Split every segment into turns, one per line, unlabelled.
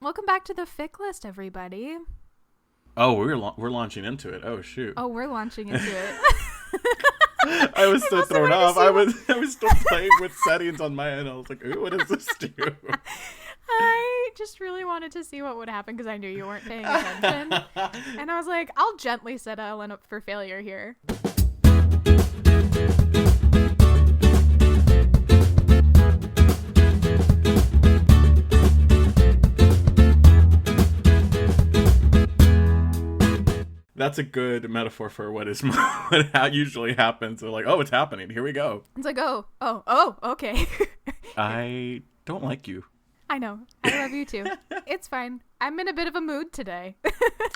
Welcome back to the Fic List, everybody.
Oh, we're launching into it. Oh shoot.
Oh, we're launching into it.
I was so thrown off. I was still playing with settings on my end. I was like, ooh, what does this do?
I just really wanted to see what would happen because I knew you weren't paying attention. And I was like, I'll gently set Ellen up for failure here.
That's a good metaphor for what usually happens. They're like, oh, it's happening. Here we go.
It's like, oh, okay.
I don't like you.
I know. I love you too. It's fine. I'm in a bit of a mood today.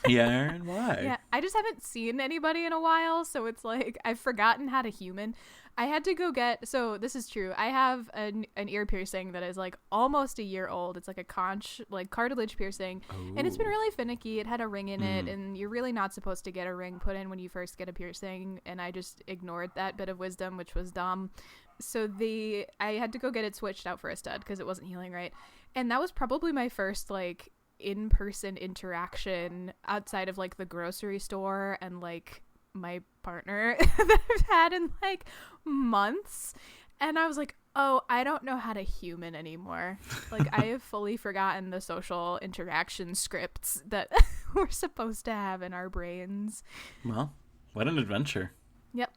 Yeah, Erin, why?
Yeah, I just haven't seen anybody in a while, so it's like I've forgotten how to human. I had to go so this is true. I have an ear piercing that is like almost a year old. It's like a cartilage piercing.
Ooh.
And it's been really finicky. It had a ring in it, and you're really not supposed to get a ring put in when you first get a piercing, and I just ignored that bit of wisdom, which was dumb. So I had to go get it switched out for a stud because it wasn't healing right. And that was probably my first like in-person interaction outside of like the grocery store and like my partner that I've had in like months. And I was like, oh, I don't know how to human anymore. Like I have fully forgotten the social interaction scripts that we're supposed to have in our brains.
Well, what an adventure.
Yep.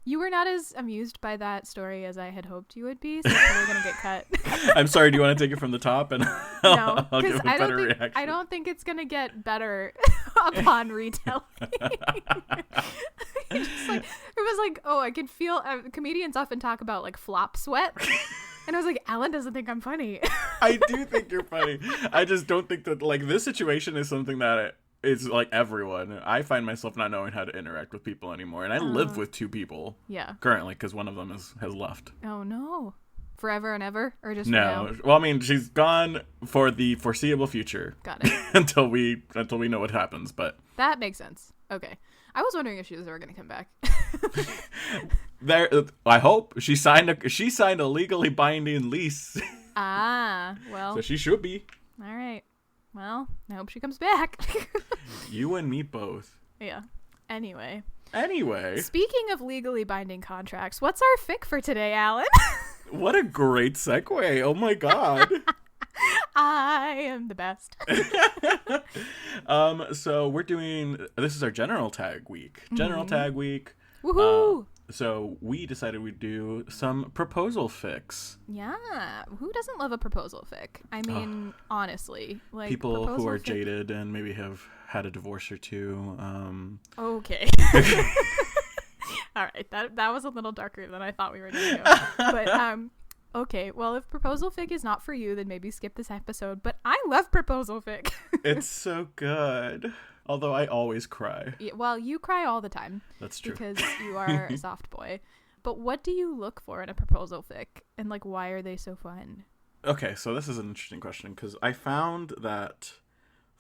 You were not as amused by that story as I had hoped you would be, so it's probably going to get cut.
I'm sorry, do you want to take it from the top? And
No,
I'll give
because
a better reaction.
I don't think it's going to get better upon retelling. It was like, oh, I could feel, comedians often talk about like flop sweat. And I was like, Alan doesn't think I'm funny.
I do think you're funny. I just don't think that like this situation is something that it's like everyone. I find myself not knowing how to interact with people anymore. And I live with two people currently because one of them has left.
Oh, no. Forever and ever? Or just
no.
For now?
Well, I mean, she's gone for the foreseeable future.
Got it.
until we know what happens. But
that makes sense. Okay. I was wondering if she was ever going to come back.
I hope she signed a legally binding lease.
Well.
So she should be.
All right. Well, I hope she comes back.
You and me both.
Yeah. Anyway.
Speaking
of legally binding contracts, what's our fic for today, Alan?
What a great segue. Oh my god.
I am the best.
So this is our general tag week.
Woohoo!
So we decided we'd do some proposal fics.
Yeah. Who doesn't love a proposal fic? I mean, honestly. Like
people who are jaded and maybe have had a divorce or two.
Okay. All right. That was a little darker than I thought we were going to go. But, okay. Well, if proposal fic is not for you, then maybe skip this episode. But I love proposal fic.
It's so good. Although I always cry.
Yeah, well, you cry all the time.
That's true.
Because you are a soft boy. But what do you look for in a proposal fic? And, like, why are they so fun?
Okay, so this is an interesting question. Because I found that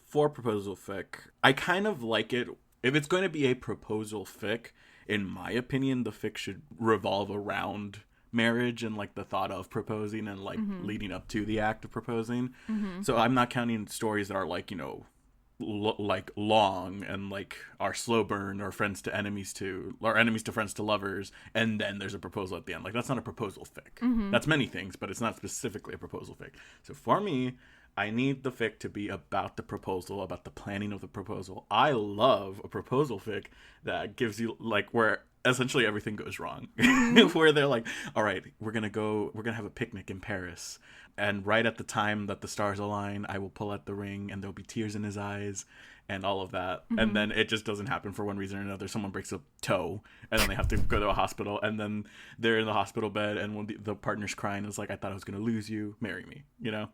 for proposal fic, I kind of like it. If it's going to be a proposal fic, in my opinion, the fic should revolve around marriage and, like, the thought of proposing and, like, leading up to the act of proposing. Mm-hmm. So I'm not counting stories that are, like, you know, like long and like are slow burn or enemies to friends to lovers, and then there's a proposal at the end. Like that's not a proposal fic. That's many things, but it's not specifically a proposal fic. So for me, I need the fic to be about the proposal, about the planning of the proposal. I love a proposal fic that gives you like where essentially everything goes wrong. Where they're like, all right, we're gonna have a picnic in Paris, and right at the time that the stars align, I will pull out the ring and there'll be tears in his eyes and all of that. And then it just doesn't happen for one reason or another. Someone breaks a toe and then they have to go to a hospital, and then they're in the hospital bed, and when the partner's crying, it's like, I thought I was gonna lose you, marry me, you know?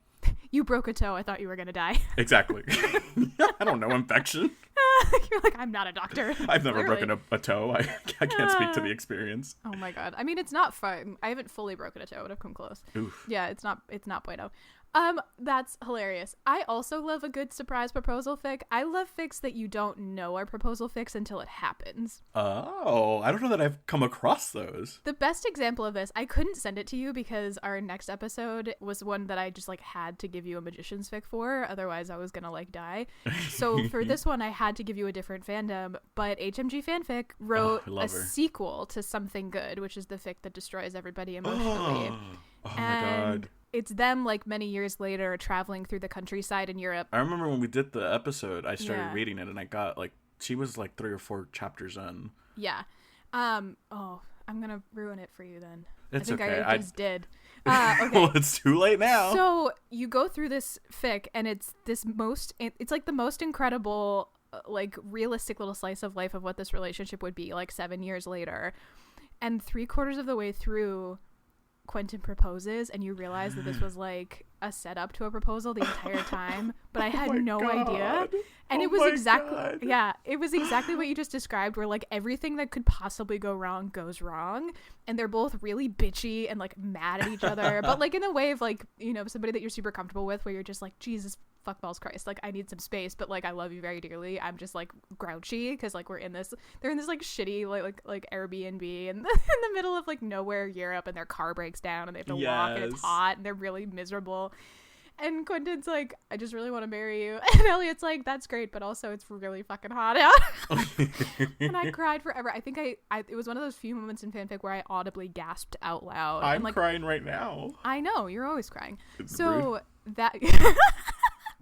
You broke a toe, I thought you were gonna die.
Exactly. I don't know infection.
You're like, I'm not a doctor.
I've never broken a toe. I can't speak to the experience.
Oh my god. I mean, it's not fun. I haven't fully broken a toe, but I've come close.
Oof.
Yeah, it's not bueno. That's hilarious. I also love a good surprise proposal fic. I love fics that you don't know are proposal fics until it happens.
Oh, I don't know that I've come across those.
The best example of this, I couldn't send it to you because our next episode was one that I just like had to give you a magician's fic for, otherwise I was gonna like die. So for this one I had to give you a different fandom, but HMG Fanfic wrote a sequel to Something Good, which is the fic that destroys everybody emotionally.
Oh my god.
It's them like many years later traveling through the countryside in Europe.
I remember when we did the episode, I started reading it and I got like, she was like 3 or 4 chapters in.
Yeah. I'm gonna ruin it for you then.
It's
I think
okay.
I just did. Okay.
Well, it's too late now.
So you go through this fic and it's like the most incredible, like realistic little slice of life of what this relationship would be like 7 years later. And 3/4 of the way through, Quentin proposes and you realize that this was like a setup to a proposal the entire time, but I had no idea. And it was exactly what you just described, where like everything that could possibly go wrong goes wrong, and they're both really bitchy and like mad at each other, but like in a way of like, you know, somebody that you're super comfortable with, where you're just like, Jesus fuck balls Christ, like I need some space, but like I love you very dearly. I'm just like grouchy because like they're in this like shitty like Airbnb in the middle of like nowhere Europe, and their car breaks down and they have to walk and it's hot and they're really miserable. And Quentin's like, I just really want to marry you. And Elliot's like, that's great, but also it's really fucking hot out. And I cried forever. I think it was one of those few moments in fanfic where I audibly gasped out loud.
I'm like, crying right now.
I know, you're always crying.
It's
so
rude.
That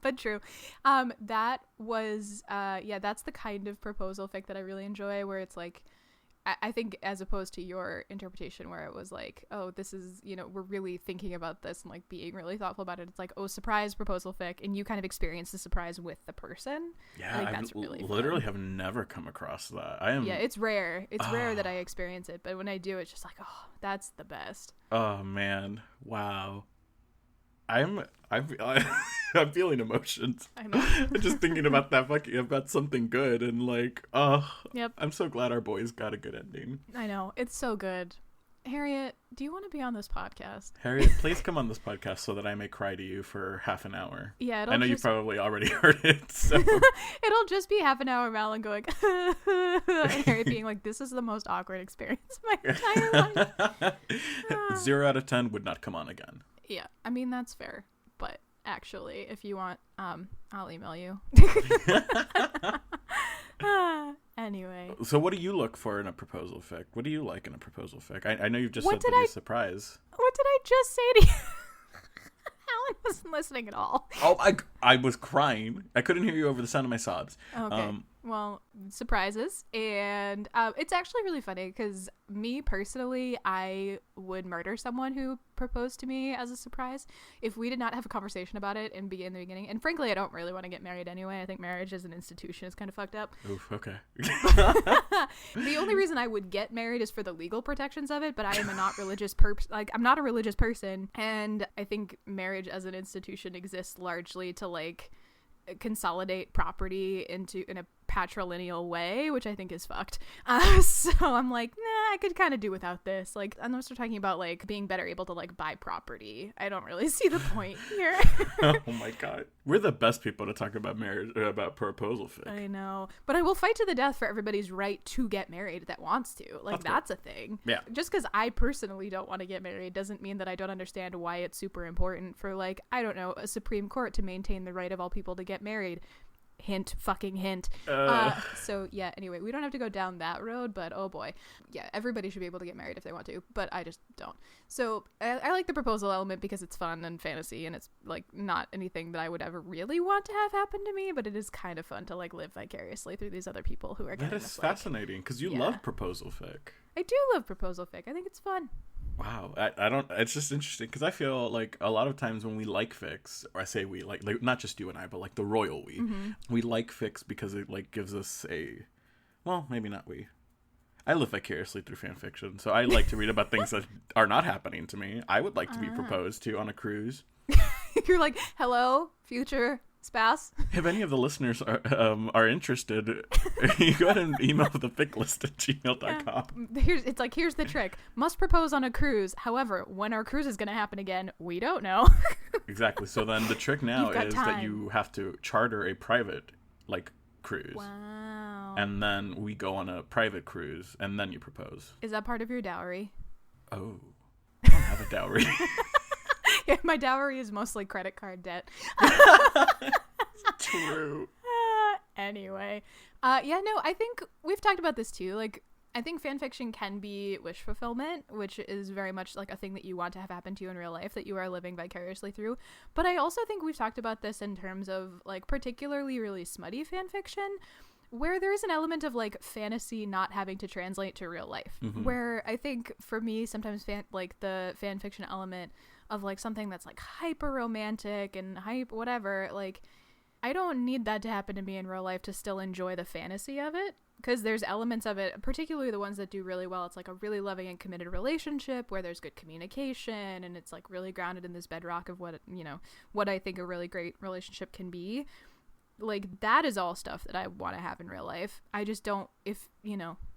but true. That was that's the kind of proposal fic that I really enjoy, where it's like, I think as opposed to your interpretation where it was like, oh, this is, you know, we're really thinking about this and like being really thoughtful about it. It's like, oh, surprise proposal fic, and you kind of experience the surprise with the person.
Yeah,
I think that's really
literally have never come across that.
Yeah, it's rare. It's rare that I experience it, but when I do, it's just like, oh, that's the best.
Oh man, wow. I'm feeling emotions.
I know.
Just thinking about about Something Good, and like,
yep.
I'm so glad our boys got a good ending.
I know, it's so good. Harriet, do you want to be on this podcast?
Harriet, please come on this podcast so that I may cry to you for half an hour.
Yeah,
I know you probably already heard it. So.
It'll just be half an hour, Malin going, and Harriet being like, "This is the most awkward experience of my entire life."
0 out of 10 would not come on again.
Yeah, I mean, that's fair. But actually, if you want, I'll email you. Anyway.
So what do you look for in a proposal fic? What do you like in a proposal fic? I know you've just said that you're surprised.
What did I just say to you? Alan wasn't listening at all.
Oh, I was crying. I couldn't hear you over the sound of my sobs.
Okay. Well, surprises. And it's actually really funny because me personally, I would murder someone who proposed to me as a surprise if we did not have a conversation about it in the beginning. And frankly, I don't really want to get married anyway. I think marriage as an institution is kind of fucked up.
Oof, okay.
The only reason I would get married is for the legal protections of it, but I am not religious I'm not a religious person, and I think marriage as an institution exists largely to like consolidate property in a patrilineal way, which I think is fucked. So I'm like, nah, I could kind of do without this. Like, unless we're talking about like being better able to like buy property, I don't really see the point here.
Oh my god, we're the best people to talk about marriage, about proposal fic.
I know, but I will fight to the death for everybody's right to get married that wants to. Like, that's a thing.
Yeah.
Just because I personally don't want to get married doesn't mean that I don't understand why it's super important for, like, I don't know, a Supreme Court to maintain the right of all people to get married. Hint, fucking hint. So yeah, anyway, we don't have to go down that road, but oh boy. Yeah, everybody should be able to get married if they want to, but I just don't. So I like the proposal element because it's fun and fantasy, and it's like not anything that I would ever really want to have happen to me, but it is kind of fun to like live vicariously through these other people who are getting
That is fascinating because you love proposal fic.
I do love proposal fic. I think it's fun.
Wow, I don't. It's just interesting because I feel like a lot of times when we like fics, or I say we like not just you and I, but like the royal we like fics because it like gives us maybe not we. I live vicariously through fan fiction, so I like to read about things that are not happening to me. I would like to be proposed to on a cruise.
You're like, hello, future Spouse.
If any of the listeners are interested, you go ahead and email the Fic List at gmail.com.
Here's the trick. Must propose on a cruise. However, when our cruise is going to happen again, we don't know.
Exactly. So then the trick now is
time.
that you have to charter a private, like, cruise.
Wow.
And then we go on a private cruise, and then you propose.
Is that part of your dowry?
Oh. I don't have a dowry.
Yeah, my dowry is mostly credit card debt.
True.
Anyway. Yeah, no, I think we've talked about this too. Like, I think fan fiction can be wish fulfillment, which is very much like a thing that you want to have happen to you in real life that you are living vicariously through. But I also think we've talked about this in terms of like particularly really smutty fan fiction, where there is an element of like fantasy not having to translate to real life.
Mm-hmm.
Where I think for me sometimes the fan fiction element of like something that's like hyper romantic and hype whatever, like I don't need that to happen to me in real life to still enjoy the fantasy of it, because there's elements of it, particularly the ones that do really well. It's like a really loving and committed relationship where there's good communication and it's like really grounded in this bedrock of what I think a really great relationship can be. Like, that is all stuff that I want to have in real life. I just don't,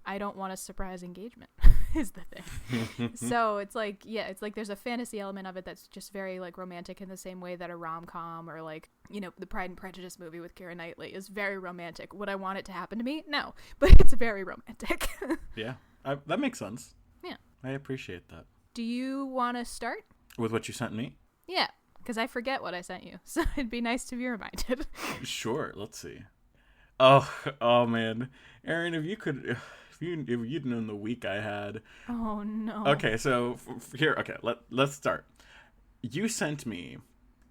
I don't want a surprise engagement is the thing. So it's like, yeah, it's like there's a fantasy element of it that's just very like romantic in the same way that a rom-com or like, the Pride and Prejudice movie with Keira Knightley is very romantic. Would I want it to happen to me? No, but it's very romantic.
Yeah, that makes sense.
Yeah.
I appreciate that.
Do you want to start?
With what you sent me?
Yeah. Because I forget what I sent you, so it'd be nice to be reminded.
Sure, let's see. Oh man, Erin, if you'd known the week I had.
Oh no.
Okay, so here, okay, let's start. You sent me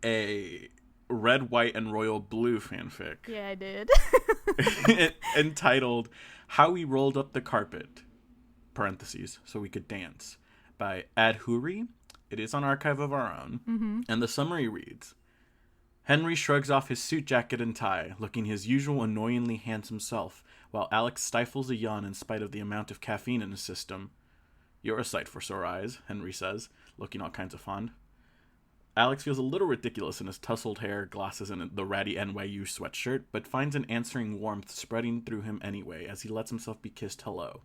a red, white, and royal blue fanfic.
Yeah, I did.
Entitled "How We Rolled Up the Carpet," parentheses, so we could dance, by Adhoori. It is on Archive of Our Own, and the summary reads, Henry shrugs off his suit jacket and tie, looking his usual annoyingly handsome self, while Alex stifles a yawn in spite of the amount of caffeine in his system. You're a sight for sore eyes, Henry says, looking all kinds of fond. Alex feels a little ridiculous in his tousled hair, glasses, and the ratty NYU sweatshirt, but finds an answering warmth spreading through him anyway as he lets himself be kissed hello.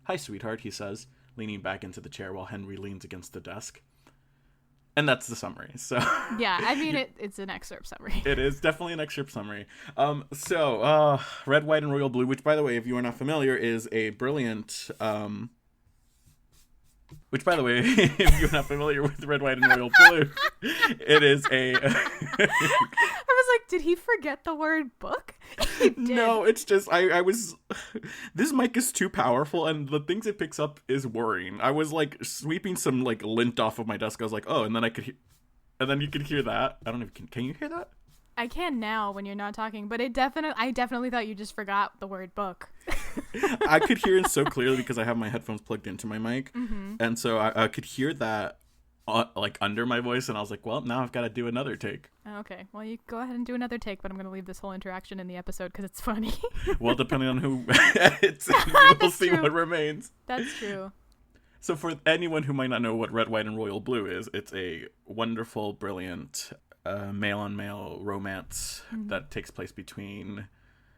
Hi, sweetheart, he says, leaning back into the chair while Henry leans against the desk. And that's the summary. So
yeah, I mean, it's an excerpt summary.
It is definitely an excerpt summary. Red, white, and royal blue, which, by the way, if you are not familiar, is a brilliant... Which, by the way, if you're not familiar with red, white, and royal blue, it is a...
I was like, did he forget the word book? He did.
No, it's just, I was... This mic is too powerful, and the things it picks up is worrying. I was, like, sweeping some, like, lint off of my desk. I was like, oh, and then I could hear... And then you could hear that. I don't know if... Can you hear that?
I can now when you're not talking, but I definitely thought you just forgot the word book.
I could hear it so clearly because I have my headphones plugged into my mic, and so I could hear that like under my voice, and I was like, well, now I've got to do another take.
Okay, well, you go ahead and do another take, but I'm going to leave this whole interaction in the episode because it's funny.
Well, depending on who edits, we'll see what remains.
That's true.
So for anyone who might not know what red, white, and royal blue is, it's a wonderful, brilliant male-on-male romance that takes place between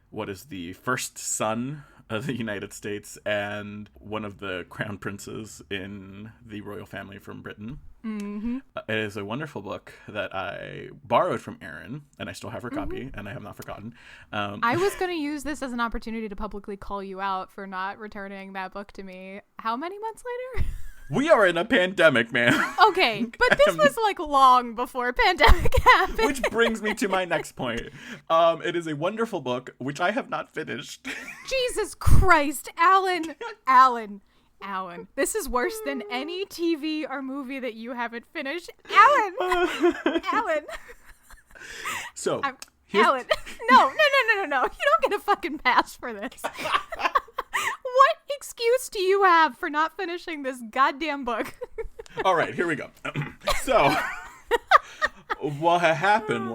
what is the first son of the United States and one of the crown princes in the royal family from Britain. It is a wonderful book that I borrowed from Erin, and I still have her copy, and I have not forgotten.
I was going to use this as an opportunity to publicly call you out for not returning that book to me. How many months later?
We are in a pandemic, man.
Okay, but this was like long before pandemic happened.
Which brings me to my next point. It is a wonderful book, which I have not finished.
Jesus Christ, Alan. This is worse than any TV or movie that you haven't finished. Alan.
So,
Alan. No. You don't get a fucking pass for this. What excuse do you have for not finishing this goddamn book?
All right, here we go. So, what had happened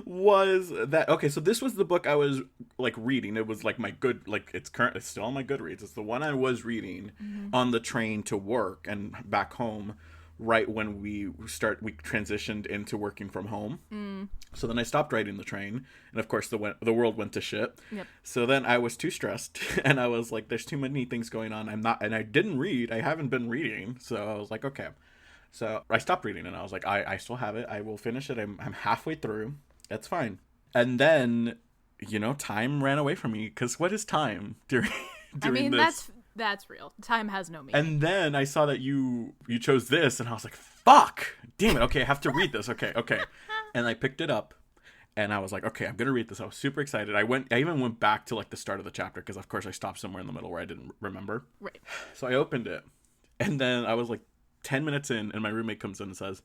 was that, okay, so this was the book I was, like, reading. It was, like, my good, like, it's still on my Goodreads. It's the one I was reading on the train to work and back home right when we transitioned into working from home. So then I stopped riding the train, and of course the world went to shit.
Yep.
So then I was too stressed, and I was like, there's too many things going on. And I didn't read. I haven't been reading. So I was like, okay. So I stopped reading, and I was like, I still have it. I will finish it. I'm halfway through. That's fine. And then, time ran away from me, because what is time during this?
That's real. Time has no meaning.
And then I saw that you chose this, and I was like, fuck! Damn it, okay, I have to read this. Okay. And I picked it up, and I was like, okay, I'm gonna read this. I was super excited. I even went back to like the start of the chapter, because of course I stopped somewhere in the middle where I didn't remember.
Right.
So I opened it, and then I was like 10 minutes in, and my roommate comes in and says,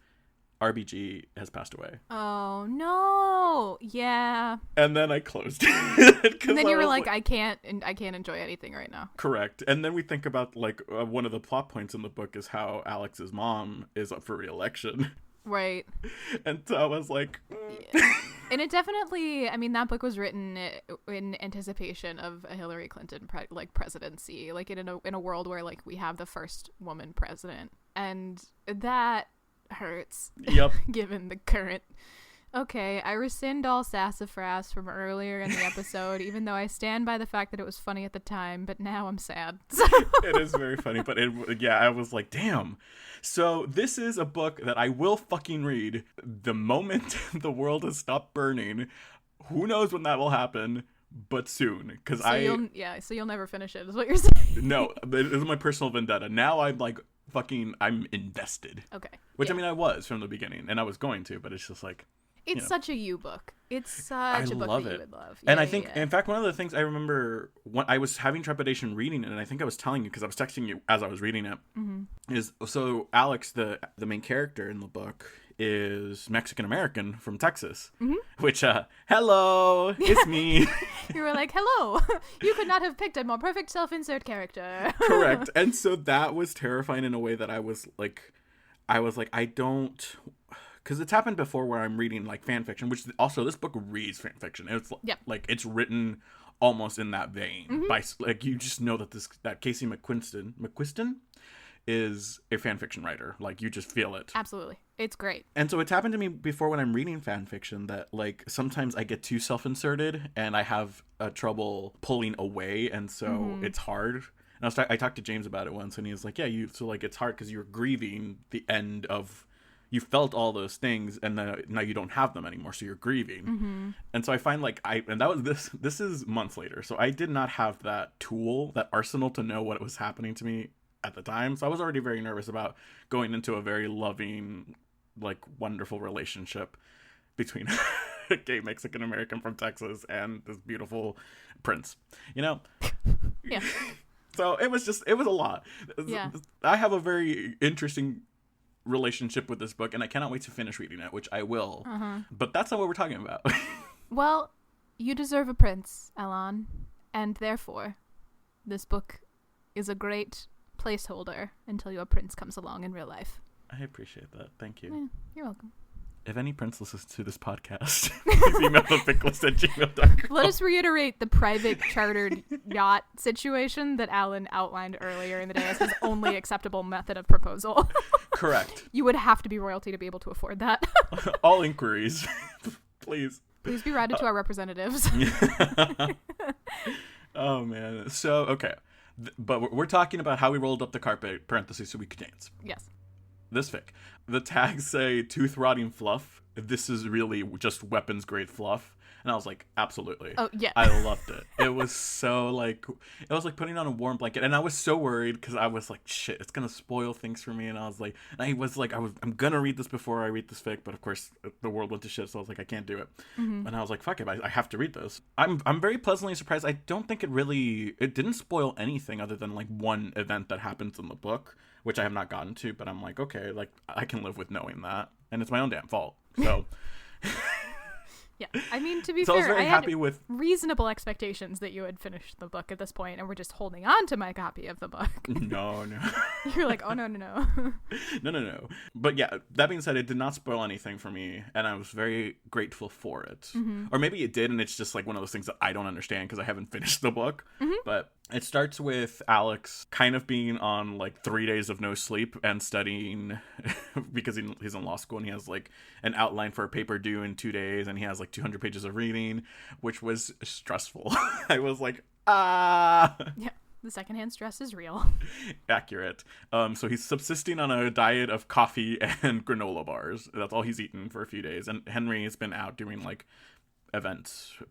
RBG has passed away.
Oh, no. Yeah.
And then I closed it.
And then you were like, I can't enjoy anything right now.
Correct. And then we think about, like, one of the plot points in the book is how Alex's mom is up for re-election.
Right.
And so I was like...
Yeah. And it definitely, that book was written in anticipation of a Hillary Clinton presidency, like in a world where like we have the first woman president, and that hurts.
Yep.
Given the current. Okay, I rescind all sassafras from earlier in the episode, even though I stand by the fact that it was funny at the time, but now I'm sad.
It is very funny, but I was like, damn. So this is a book that I will fucking read the moment the world has stopped burning. Who knows when that will happen, but soon. So
you'll never finish it, is what you're saying.
No, it is my personal vendetta. Now I'm like, I'm invested.
Okay.
Which, I was from the beginning, and I was going to, but it's just like...
It's such a you book. It's such a book that you would love.
And I think, in fact, one of the things I remember when I was having trepidation reading it, and I think I was telling you because I was texting you as I was reading it, is so Alex, the main character in the book, is Mexican-American from Texas, which, hello, it's me.
You were like, hello, you could not have picked a more perfect self-insert character.
Correct. And so that was terrifying in a way that I was like, I don't... Because it's happened before where I'm reading, like, fan fiction, which also this book reads fan fiction. It's like, it's written almost in that vein. By, like, you just know that Casey McQuiston is a fan fiction writer. Like, you just feel it.
Absolutely. It's great.
And so it's happened to me before when I'm reading fan fiction that, like, sometimes I get too self-inserted and I have trouble pulling away, and so it's hard. And I talked to James about it once, and he was like, yeah, so, like, it's hard because you're grieving the end of... You felt all those things, and now you don't have them anymore, so you're grieving. And so I find and that was this is months later, so I did not have that tool, that arsenal to know what was happening to me at the time. So I was already very nervous about going into a very loving, like, wonderful relationship between a gay Mexican American from Texas and this beautiful prince, Yeah. So it was a lot.
Yeah.
I have a very interesting relationship with this book, and I cannot wait to finish reading it, which I will. But that's not what we're talking about.
Well, you deserve a prince, Elan, and therefore, this book is a great placeholder until your prince comes along in real life.
I appreciate that. Thank you.
Yeah, you're welcome.
If any prince listens to this podcast, please email the ficlist@gmail.com.
Let us reiterate the private chartered yacht situation that Alan outlined earlier in the day as his only acceptable method of proposal.
Correct.
You would have to be royalty to be able to afford that.
All inquiries, please.
Please be routed to our representatives.
Oh, man. So, okay. But we're talking about how we rolled up the carpet, parentheses, so we could dance.
Yes.
This fic. The tags say tooth rotting fluff. This is really just weapons grade fluff. And I was like, absolutely.
Oh, yeah.
I loved it. It was so like, it was like putting on a warm blanket. And I was so worried because I was like, shit, it's going to spoil things for me. And I was like, I'm going to read this before I read this fic. But of course, the world went to shit. So I was like, I can't do it. And I was like, fuck it. I have to read this. I'm very pleasantly surprised. I don't think it didn't spoil anything other than like one event that happens in the book, which I have not gotten to. But I'm like, okay, like I can live with knowing that. And it's my own damn fault. So...
Yeah, I mean, to be
so
fair,
I was very happy with
reasonable expectations that you had finished the book at this point, and we're just holding on to my copy of the book.
No.
You're like, oh, no.
No. But yeah, that being said, it did not spoil anything for me, and I was very grateful for it. Or maybe it did, and it's just like one of those things that I don't understand because I haven't finished the book. But It starts with Alex kind of being on like 3 days of no sleep and studying because he's in law school and he has like an outline for a paper due in 2 days and he has like 200 pages of reading, which was stressful. I was like, ah.
Yeah, the secondhand stress is real.
Accurate. So he's subsisting on a diet of coffee and granola bars. That's all he's eaten for a few days. And Henry has been out doing like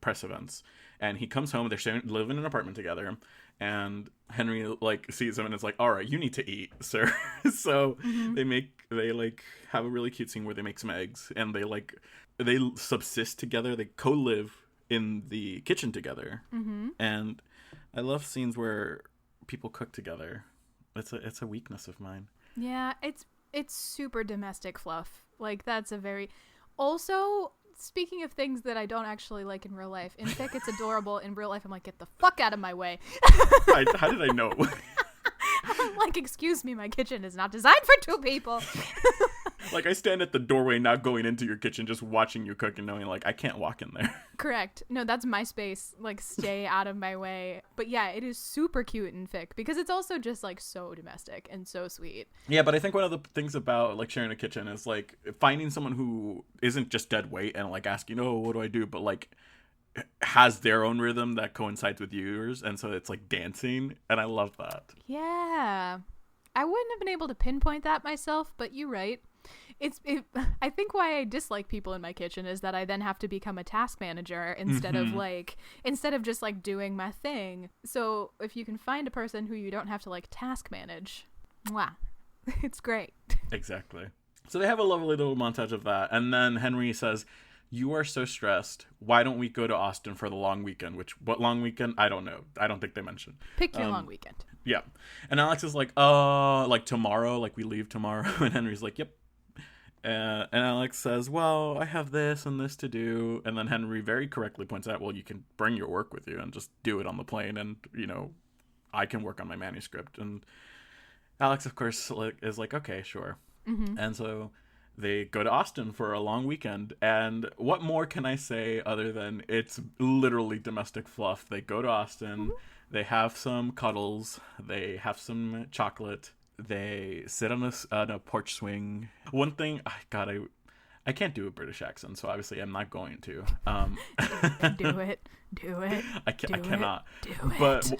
press events. And he comes home, they're living in an apartment together. And Henry like sees him and is like, all right, you need to eat, sir. So they like have a really cute scene where they make some eggs and they subsist together. They co-live in the kitchen together. And I love scenes where people cook together. It's a weakness of mine.
Yeah, it's super domestic fluff. Like, that's a very... Also, speaking of things that I don't actually like in real life, in fic it's adorable. In real life, I'm like, get the fuck out of my way.
How did I know?
I'm like, excuse me, my kitchen is not designed for two people.
Like, I stand at the doorway not going into your kitchen, just watching you cook and knowing, like, I can't walk in there.
Correct. No, that's my space. Like, stay out of my way. But yeah, it is super cute in fic because it's also just, like, so domestic and so sweet.
Yeah, but I think one of the things about, like, sharing a kitchen is, like, finding someone who isn't just dead weight and, like, asking, oh, what do I do? But, like, has their own rhythm that coincides with yours. And so it's, like, dancing. And I love that.
Yeah. I wouldn't have been able to pinpoint that myself, but you're right. I think why I dislike people in my kitchen is that I then have to become a task manager instead of just like doing my thing. So if you can find a person who you don't have to like task manage, mwah, it's great.
Exactly. So they have a lovely little montage of that. And then Henry says, you are so stressed. Why don't we go to Austin for the long weekend? What long weekend? I don't know. I don't think they mentioned.
Pick your long weekend.
Yeah. And Alex is like, like tomorrow, like we leave tomorrow. And Henry's like, yep. And Alex says, well, I have this and this to do. And then Henry very correctly points out, well, you can bring your work with you and just do it on the plane. And, you know, I can work on my manuscript. And Alex, of course, is like, okay, sure. And so they go to Austin for a long weekend. And what more can I say other than it's literally domestic fluff? They go to Austin. They have some cuddles. They have some chocolate. They sit on a porch swing. One thing, I can't do a British accent, so obviously I'm not going to.
Do it.
I cannot. But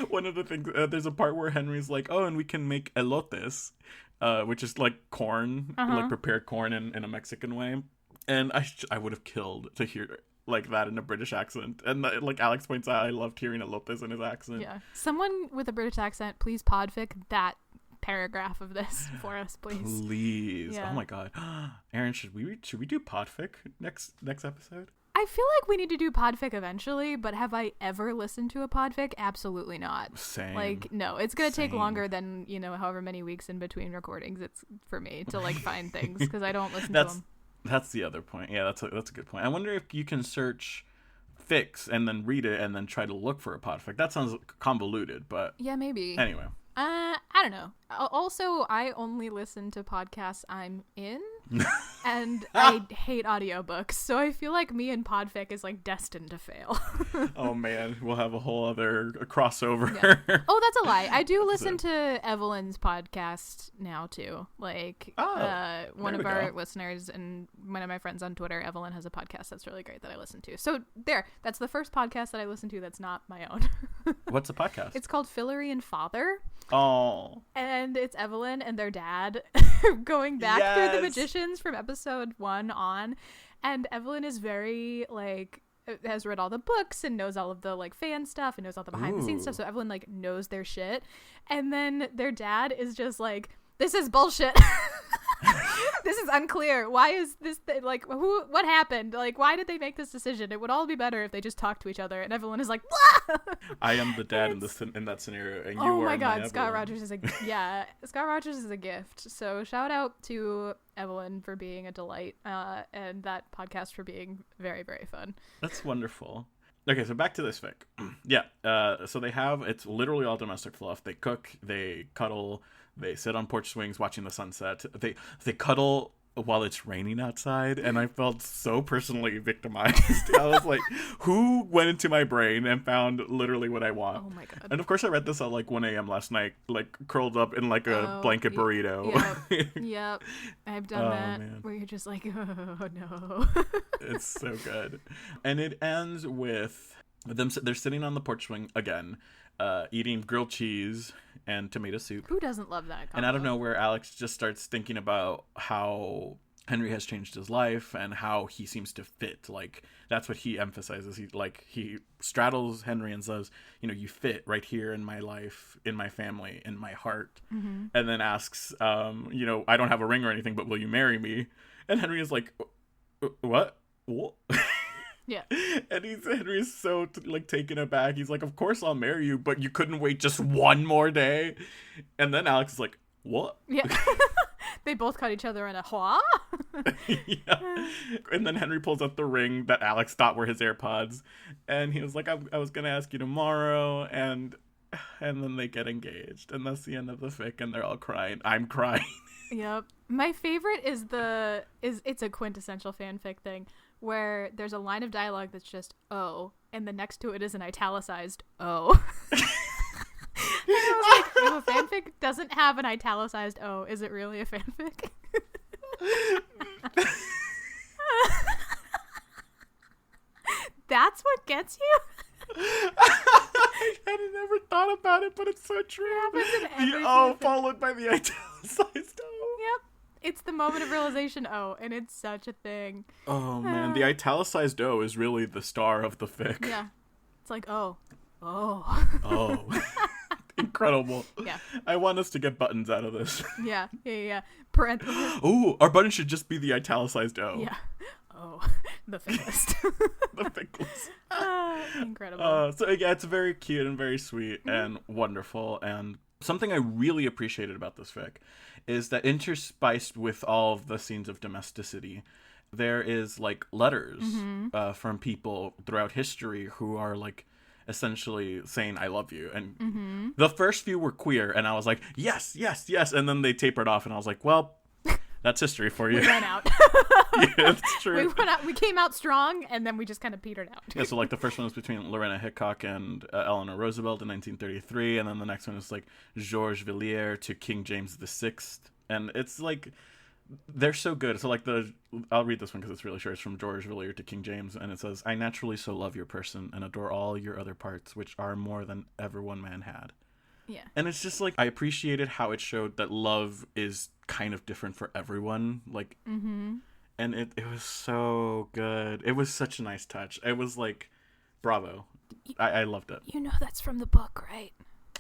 one of the things, there's a part where Henry's like, oh, and we can make elotes, which is like corn, like prepared corn in a Mexican way. And I would have killed to hear like that in a British accent. And like Alex points out, I loved hearing Elotes in his accent.
Yeah. Someone with a British accent, please podfic that paragraph of this for us, please.
Please.
Yeah.
Oh my god. Erin, should we do podfic next episode?
I feel like we need to do podfic eventually, but have I ever listened to a podfic? Absolutely not.
Same.
Like, no, it's going to take longer than, you know, however many weeks in between recordings it's for me to like find things because I don't listen to them.
That's the other point. Yeah, that's a good point. I wonder if you can search fics and then read it and then try to look for a podfic. That sounds convoluted, but
yeah, maybe.
Anyway,
I don't know. Also, I only listen to podcasts I'm in, and I hate audiobooks, so I feel like me and podfic is like destined to fail.
Oh man, we'll have a whole other crossover.
Yeah. Oh, that's a lie. I do listen to Evelyn's podcast now too. Like, one of our listeners and one of my friends on Twitter, Evelyn, has a podcast that's really great that I listen to. So that's the first podcast that I listen to that's not my own.
What's the podcast?
It's called Fillory and Father.
Oh.
And it's Evelyn and their dad going back through the magicians from episode 1 on. And Evelyn is very, like, has read all the books and knows all of the, like, fan stuff and knows all the behind the scenes stuff. So Evelyn, like, knows their shit. And then their dad is just like, this is bullshit. This is unclear. Why is this what happened? Like, why did they make this decision? It would all be better if they just talked to each other. And Evelyn is like, wah!
I am the dad in that scenario, and you are.
Oh my god, Scott
Evelyn.
Rogers is Scott Rogers is a gift. So shout out to Evelyn for being a delight, and that podcast for being very, very fun.
That's wonderful. Okay, so back to this fic. So it's literally all domestic fluff. They cook, they cuddle, they sit on porch swings watching the sunset. They cuddle while it's raining outside, and I felt so personally victimized. I was like, who went into my brain and found literally what I want?
Oh my god.
And of course I read this at like 1 a.m. last night, like curled up in like a blanket burrito.
Yep. I've done that,
man.
where you're just like, oh no.
It's so good. And it ends with them, they're sitting on the porch swing again, eating grilled cheese and tomato soup.
Who doesn't love that combo?
And out of nowhere, Alex just starts thinking about how Henry has changed his life and how he seems to fit. Like, that's what he emphasizes. He straddles Henry and says, you know, you fit right here in my life, in my family, in my heart. Mm-hmm. And then asks, you know, I don't have a ring or anything, but will you marry me? And Henry is like, what?
Yeah.
And Henry is so taken aback. He's like, of course I'll marry you, but you couldn't wait just one more day. And then Alex is like, what?
Yeah. They both caught each other in a hua.
Yeah. And then Henry pulls out the ring that Alex thought were his AirPods. And he was like, I was going to ask you tomorrow. And then they get engaged. And that's the end of the fic. And they're all crying. I'm crying.
Yep. My favorite is it's a quintessential fanfic thing where there's a line of dialogue that's just "oh," and the next to it is an italicized "oh." And I was like, if a fanfic doesn't have an italicized "oh," is it really a fanfic? That's what gets you?
I had never thought about it, but it's so true.
It happens in every
The "oh"
fanfic.
followed by the italicized "oh."
Yep. It's the moment of realization, "oh," and it's such a thing.
Oh man, the italicized "oh" is really the star of the fic.
Yeah. It's like, oh.
Oh. Incredible.
Yeah.
I want us to get buttons out of this.
Yeah. Parentheses.
Oh, our button should just be the italicized "oh."
Yeah. Oh, the Fic List.
The Fic List.
Incredible.
So yeah, it's very cute and very sweet and wonderful. And something I really appreciated about this fic is that interspiced with all of the scenes of domesticity, there is like letters from people throughout history who are like essentially saying "I love you." And the first few were queer, and I was like, yes, and then they tapered off, and I was like, well, that's history for you.
We went out.
Yeah, that's true.
We went out. We came out strong, and then we just kind of petered out.
Yeah, so like the first one was between Lorena Hickok and Eleanor Roosevelt in 1933, and then the next one is like Georges Villiers to King James VI, and it's like they're so good. So like I'll read this one because it's really short. It's from Georges Villiers to King James, and it says, "I naturally so love your person and adore all your other parts, which are more than ever one man had."
Yeah.
And it's just like I appreciated how it showed that love is kind of different for everyone. Like, and it was so good. It was such a nice touch. It was like, bravo. I loved it.
You know that's from the book, right?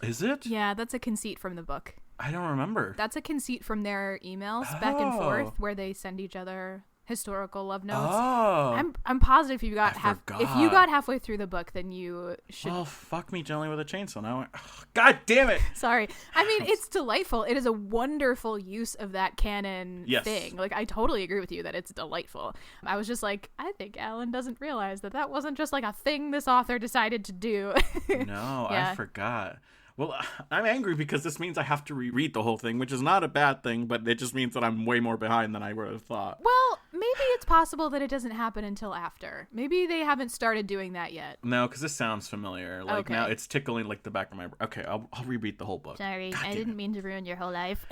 Is it?
Yeah, that's a conceit from the book.
I don't remember.
That's a conceit from their emails back and forth where they send each other historical love notes.
Oh.
I'm positive if you got halfway through the book, then you should.
Oh, fuck me gently with a chainsaw. Now, God damn it.
Sorry. I mean, it's delightful. It is a wonderful use of that canon thing. Like, I totally agree with you that it's delightful. I was just like, I think Alan doesn't realize that wasn't just like a thing this author decided to do.
No, yeah. I forgot. Well, I'm angry because this means I have to reread the whole thing, which is not a bad thing, but it just means that I'm way more behind than I would have thought.
Well, maybe it's possible that it doesn't happen until after. Maybe they haven't started doing that yet.
No, because this sounds familiar. Like, now it's tickling like the back of my... Okay, I'll reread the whole book.
Sorry, I didn't mean to ruin your whole life.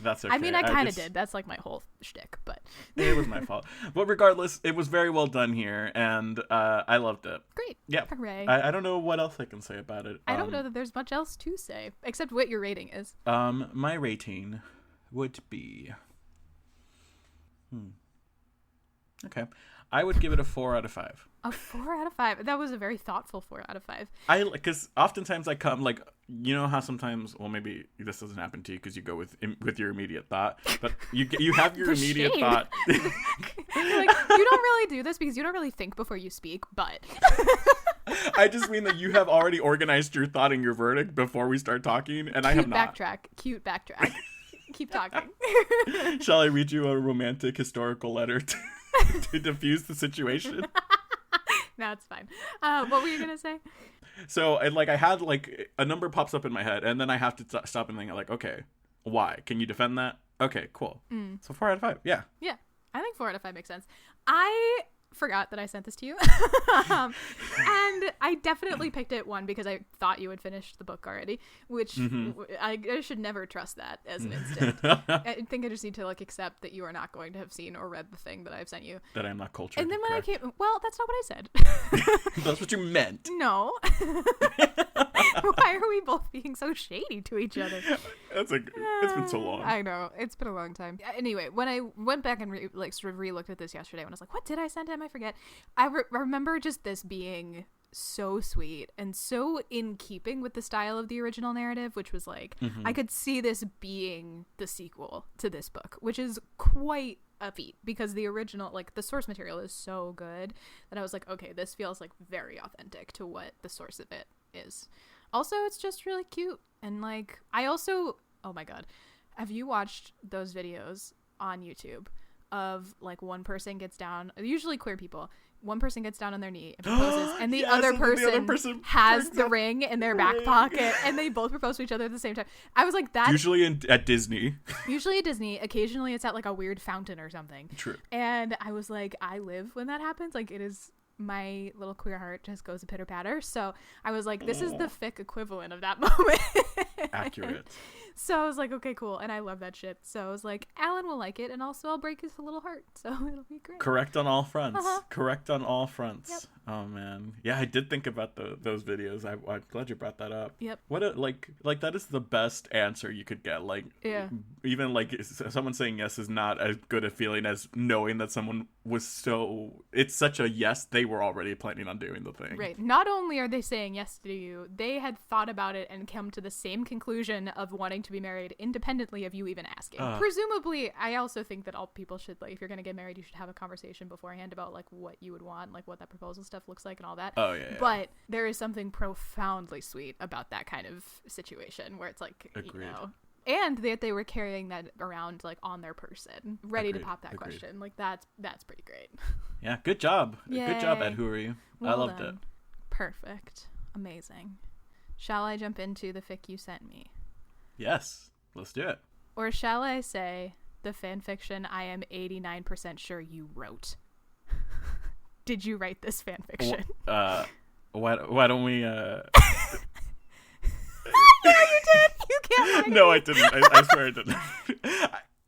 That's okay.
I mean, I kind of did. That's like my whole shtick, but...
It was my fault. But regardless, it was very well done here, and I loved it.
Great.
Yeah.
Hooray.
I don't know what else I can say about it.
I don't know that there's much else to say, except what your rating is.
My rating would be... Okay. I would give it a 4 out of 5.
A 4 out of 5. That was a very thoughtful 4 out of 5.
Because oftentimes I come, like, you know how sometimes, well, maybe this doesn't happen to you because you go with your immediate thought, but you have your immediate thought.
You're like, you don't really do this because you don't really think before you speak, but...
I just mean that you have already organized your thought and your verdict before we start talking, and I have not.
Cute backtrack. Keep talking.
Shall I read you a romantic historical letter to diffuse the situation?
No, it's fine. What were you gonna say?
So, I had a number pops up in my head, and then I have to stop and think like, okay, why? Can you defend that? Okay, cool. So 4 out of 5. Yeah.
Yeah, I think 4 out of 5 makes sense. I forgot that I sent this to you. And I definitely picked it, one, because I thought you had finished the book already, which I should never trust that as an instinct. I think I just need to like accept that you are not going to have seen or read the thing that I've sent you.
That I'm not cultured.
And then when
correct.
I came, well, that's not what I said.
That's what you meant.
No. Why are we both being so shady to each other?
It's been so long.
I know, it's been a long time. Anyway, when I went back and sort of re-looked at this yesterday, when I was like, what did I send him? I forget. I remember just this being so sweet and so in keeping with the style of the original narrative, which was like, I could see this being the sequel to this book, which is quite a feat, because the original, like, the source material is so good that I was like, okay, this feels like very authentic to what the source of it is. Also, it's just really cute. And like, I also, oh my god, have you watched those videos on YouTube of like one person gets down, usually queer people, one person gets down on their knee and proposes, and the, other person has the ring in their back pocket, and they both propose to each other at the same time. I was like, that
usually at Disney.
Usually at Disney. Occasionally it's at like a weird fountain or something.
True. And
I was like, I live when that happens. Like, it is, my little queer heart just goes a pitter patter. So I was like, this is the fic equivalent of that moment.
Accurate.
So I was like, okay, cool. And I love that shit. So I was like, Alan will like it, and also I'll break his little heart. So it'll be great.
Correct on all fronts. Correct on all fronts.
Yep.
Oh man. Yeah, I did think about those videos. I'm glad you brought that up.
Yep.
What a, like that is the best answer you could get. Like,
yeah.
Even like someone saying yes is not as good a feeling as knowing that someone was so, it's such a yes, they were already planning on doing the thing.
Right. Not only are they saying yes to you, they had thought about it and come to the same conclusion of wanting to be married independently of you even asking. Presumably, I also think that all people should, like, if you're going to get married, you should have a conversation beforehand about like what you would want, like what that proposal stuff looks like and all that.
Oh yeah.
But there is something profoundly sweet about that kind of situation where it's like,
Agreed.
You know, and that they were carrying that around like on their person, ready to pop that question. Like, that's pretty great.
Yeah, good job.
Yay.
Good job, adhoori. I loved it.
Perfect. Amazing. Shall I jump into the fic you sent me?
Yes, let's do it.
Or shall I say the fan fiction I am 89% sure you wrote? Did you write this fan fiction?
Why don't we
No, you did. You can't.
No, I didn't. I swear I didn't.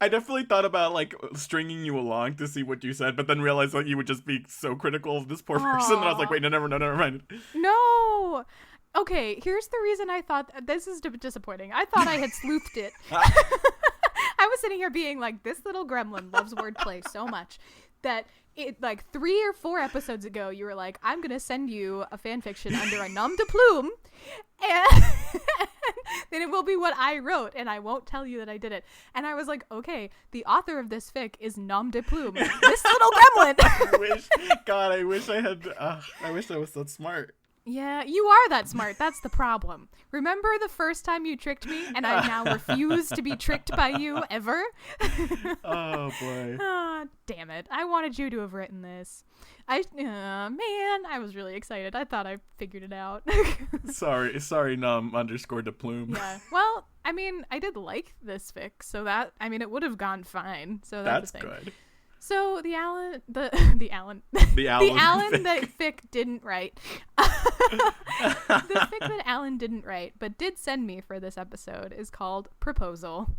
I definitely thought about like stringing you along to see what you said, but then realized that you would just be so critical of this poor person, and I was like, wait, no, never mind.
No. Okay, here's the reason I thought this is disappointing. I thought I had sleuthed it. I was sitting here being like, this little gremlin loves wordplay so much that it, like 3 or 4 episodes ago, you were like, I'm gonna send you a fan fiction under a nom de plume, and then it will be what I wrote, and I won't tell you that I did it. And I was like, okay, the author of this fic is nom de plume, this little gremlin.
I wish I was that smart.
Yeah, you are that smart. That's the problem. Remember the first time you tricked me, and I now refuse to be tricked by you ever?
Oh, boy.
Oh, damn it. I wanted you to have written this. Man, I was really excited. I thought I figured it out.
Sorry, nom _de plume.
Yeah. Well, I mean, I did like this fic, so that, I mean, it would have gone fine. So that's the thing.
Good.
So the Alan that fic didn't write. The fic that Alan didn't write but did send me for this episode is called Proposal.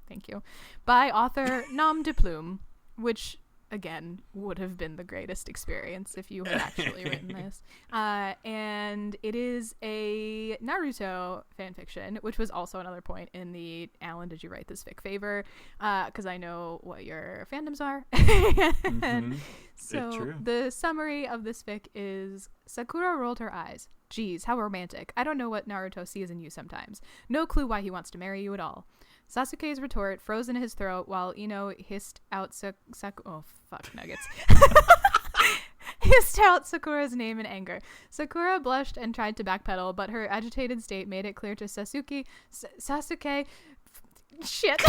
Thank you. By author Nom de Plume, which again would have been the greatest experience if you had actually written this. And it is a Naruto fanfiction, which was also another point in the Alan, did you write this fic favor? Because I know what your fandoms are. So the summary of this fic is: Sakura rolled her eyes. Geez, how romantic. I don't know what Naruto sees in you sometimes. No clue why he wants to marry you at all. Sasuke's retort froze in his throat while Ino hissed out oh, fuck nuggets. Hissed out Sakura's name in anger. Sakura blushed and tried to backpedal, but her agitated state made it clear to Sasuke shit.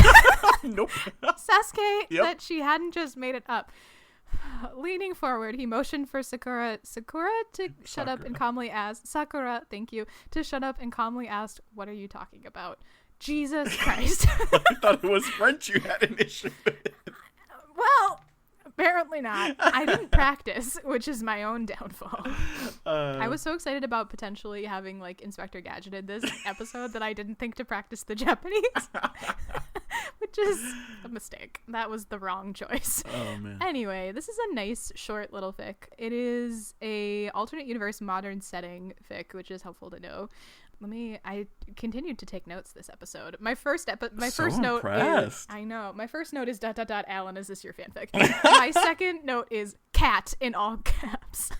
Nope.
Sasuke that she hadn't just made it up. Leaning forward, he motioned for Sakura to shut up and calmly asked, Sakura, thank you, to shut up and calmly asked, what are you talking about? Jesus Christ.
I thought it was French you had an issue with.
Well, apparently not. I didn't practice, which is my own downfall. I was so excited about potentially having like Inspector Gadget in this episode that I didn't think to practice the Japanese, which is a mistake. That was the wrong choice.
Oh man.
Anyway, this is a nice short little fic. It is a alternate universe modern setting fic, which is helpful to know. I continued to take notes this episode. My first note is, I know, my first note is ... Alan, is this your fanfic? My second note is cat in all caps.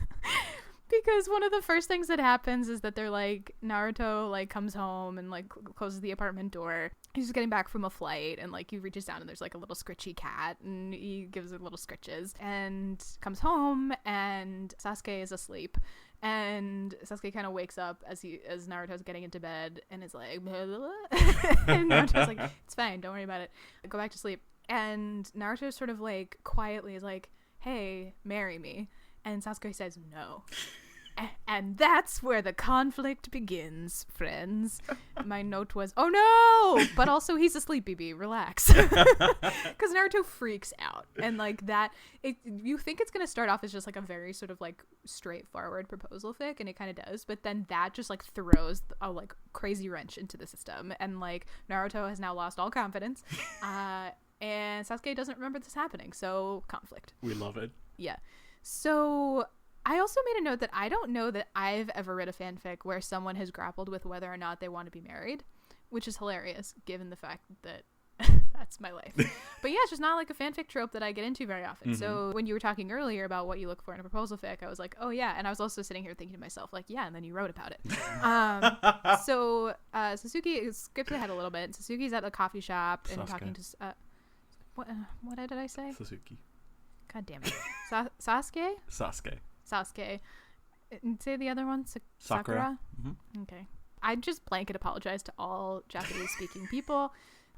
Because one of the first things that happens is that they're like, Naruto like comes home and like closes the apartment door. He's just getting back from a flight and like he reaches down and there's like a little scritchy cat and he gives it little scritches and comes home and Sasuke is asleep. And Sasuke kind of wakes up as Naruto's getting into bed and is like, blah, blah, blah. And Naruto's like, it's fine, don't worry about it. Go back to sleep. And Naruto sort of like quietly is like, hey, marry me. And Sasuke says no. And that's where the conflict begins, friends. My note was, oh no! But also he's asleep, BB. Relax. Because Naruto freaks out. And like that, you think it's going to start off as just like a very sort of like straightforward proposal fic, and it kind of does. But then that just like throws a like crazy wrench into the system. And like Naruto has now lost all confidence. And Sasuke doesn't remember this happening. So conflict.
We love it.
Yeah. So I also made a note that I don't know that I've ever read a fanfic where someone has grappled with whether or not they want to be married, which is hilarious given the fact that that's my life. But yeah, it's just not like a fanfic trope that I get into very often. Mm-hmm. So when you were talking earlier about what you look for in a proposal fic, I was like, oh yeah. And I was also sitting here thinking to myself, like, yeah, and then you wrote about it. So Sasuke skipped ahead a little bit. Sasuke's at a coffee shop and talking to what did I say?
Sasuke.
God damn it. Sasuke? Sasuke. And say the other one. Sakura?
Mm-hmm.
Okay. I just blanket apologize to all Japanese speaking people.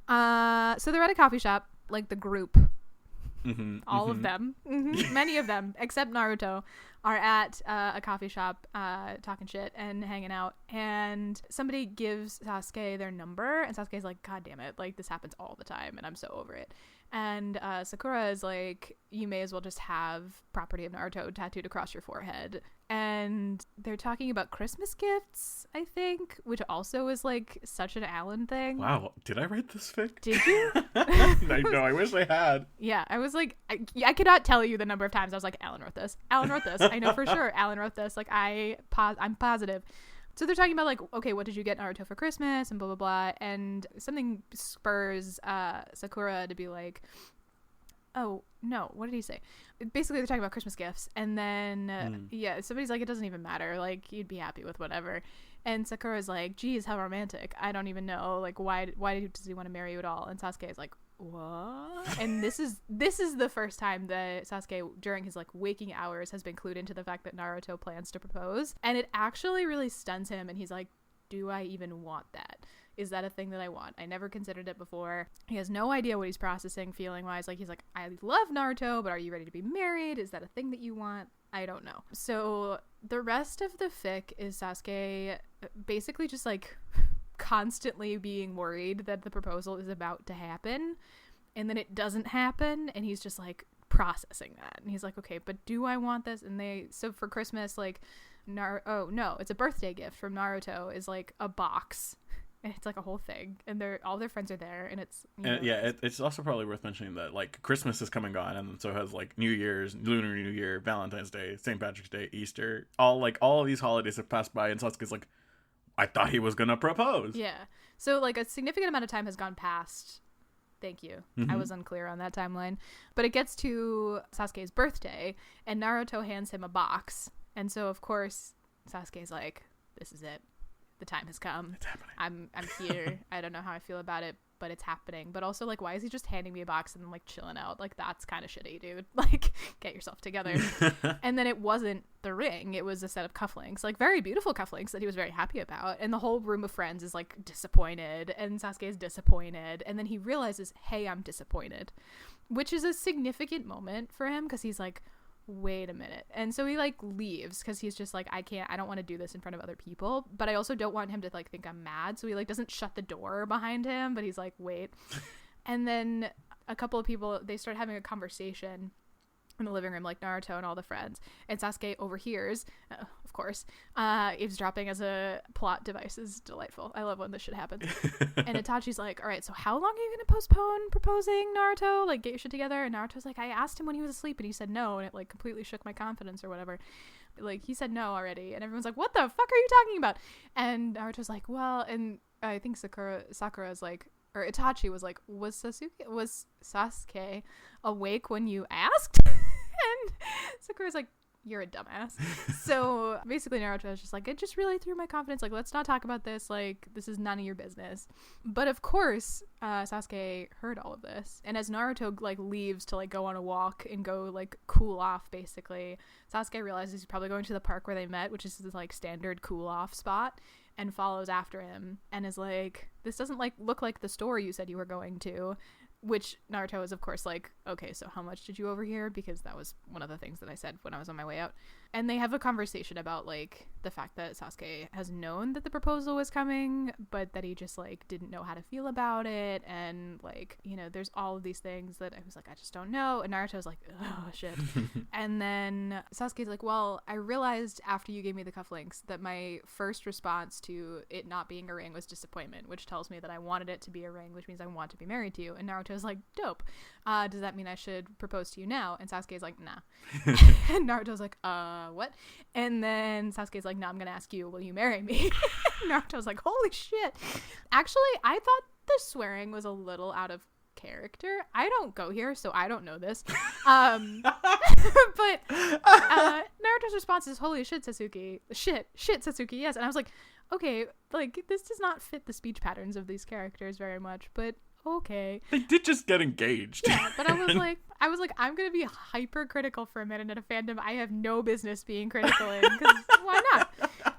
So they're at a coffee shop, like the group.
Mm-hmm,
all of them. Mm-hmm. Many of them, except Naruto, are at a coffee shop talking shit and hanging out. And somebody gives Sasuke their number. And Sasuke's like, God damn it. Like, this happens all the time. And I'm so over it. And Sakura is like, you may as well just have property of Naruto tattooed across your forehead. And they're talking about Christmas gifts, I think, which also is like such an Alan thing.
Wow. Did I write this fic?
Did you?
No, I wish I had.
Yeah, I was like, I cannot tell you the number of times I was like, Alan wrote this. Alan wrote this. I know for sure Alan wrote this. Like, I'm positive. So they're talking about like, okay, what did you get Naruto for Christmas and blah, blah, blah. And something spurs Sakura to be like, oh, no, what did he say? Basically, they're talking about Christmas gifts. And then, yeah, somebody's like, it doesn't even matter. Like, you'd be happy with whatever. And Sakura's like, geez, how romantic. I don't even know. Like, why does he want to marry you at all? And Sasuke is like, what? And this is the first time that Sasuke during his like waking hours has been clued into the fact that Naruto plans to propose, and it actually really stuns him, and he's like, do I even want that? Is that a thing that I want? I never considered it before. He has no idea what he's processing feeling wise. Like, he's like, I love Naruto, but are you ready to be married? Is that a thing that you want? I don't know. So the rest of the fic is Sasuke basically just like constantly being worried that the proposal is about to happen, and then it doesn't happen, and he's just like processing that, and he's like, okay, but do I want this? And so for Christmas, like, oh no, it's a birthday gift from Naruto is like a box, and it's like a whole thing, and all their friends are there, and it's
it's also probably worth mentioning that like Christmas is come and gone, and so has like New Year's, Lunar New Year, Valentine's Day, St. Patrick's Day, Easter, all of these holidays have passed by, and Sasuke's like, I thought he was gonna propose.
Yeah. So like a significant amount of time has gone past. Thank you. Mm-hmm. I was unclear on that timeline. But it gets to Sasuke's birthday, and Naruto hands him a box. And so of course Sasuke's like, this is it. The time has come.
It's happening.
I'm here. I don't know how I feel about it, but it's happening. But also, like, why is he just handing me a box and then like chilling out? Like, that's kind of shitty, dude. Like, get yourself together. And then it wasn't the ring. It was a set of cufflinks, like very beautiful cufflinks that he was very happy about. And the whole room of friends is like disappointed, and Sasuke is disappointed. And then he realizes, hey, I'm disappointed, which is a significant moment for him, because he's like, wait a minute. And so he like leaves because he's just like, I don't want to do this in front of other people, but I also don't want him to like think I'm mad. So he like doesn't shut the door behind him, but he's like, wait. And then a couple of people, they start having a conversation in the living room, like Naruto and all the friends, and Sasuke overhears, of course. Eavesdropping as a plot device is delightful. I love when this shit happens. And Itachi's like, all right, so how long are you gonna postpone proposing, Naruto? Like, get your shit together. And Naruto's like, I asked him when he was asleep and he said no, and it like completely shook my confidence or whatever. Like, he said no already, and everyone's like, what the fuck are you talking about? And Naruto's like, well, and I think Sakura's like, or Itachi was like, was Sasuke awake when you asked? And Sakura's like, you're a dumbass. So basically Naruto is just like, it just really threw my confidence. Like, let's not talk about this. Like, this is none of your business. But of course, Sasuke heard all of this. And as Naruto like leaves to like go on a walk and go like cool off, basically, Sasuke realizes he's probably going to the park where they met, which is this like standard cool off spot, and follows after him and is like, this doesn't like look like the store you said you were going to. Which Naruto is, of course, like, okay, so how much did you overhear? Because that was one of the things that I said when I was on my way out. And they have a conversation about, like, the fact that Sasuke has known that the proposal was coming, but that he just, like, didn't know how to feel about it. And, like, you know, there's all of these things that I was like, I just don't know. And Naruto's like, oh, shit. And then Sasuke's like, well, I realized after you gave me the cufflinks that my first response to it not being a ring was disappointment, which tells me that I wanted it to be a ring, which means I want to be married to you. And Naruto's like, dope. Does that mean I should propose to you now? And Sasuke's like, nah. And Naruto's like, what? And then Sasuke's like, no, I'm gonna ask you, will you marry me? Naruto's like, holy shit. Actually, I thought the swearing was a little out of character. I don't go here, so I don't know this. But Naruto's response is, holy shit, Sasuke. Shit, Sasuke, yes. And I was like, okay, like, this does not fit the speech patterns of these characters very much, but okay.
They did just get engaged.
Yeah, but I was like, I'm gonna be hypercritical for a minute in a fandom I have no business being critical in, because why not?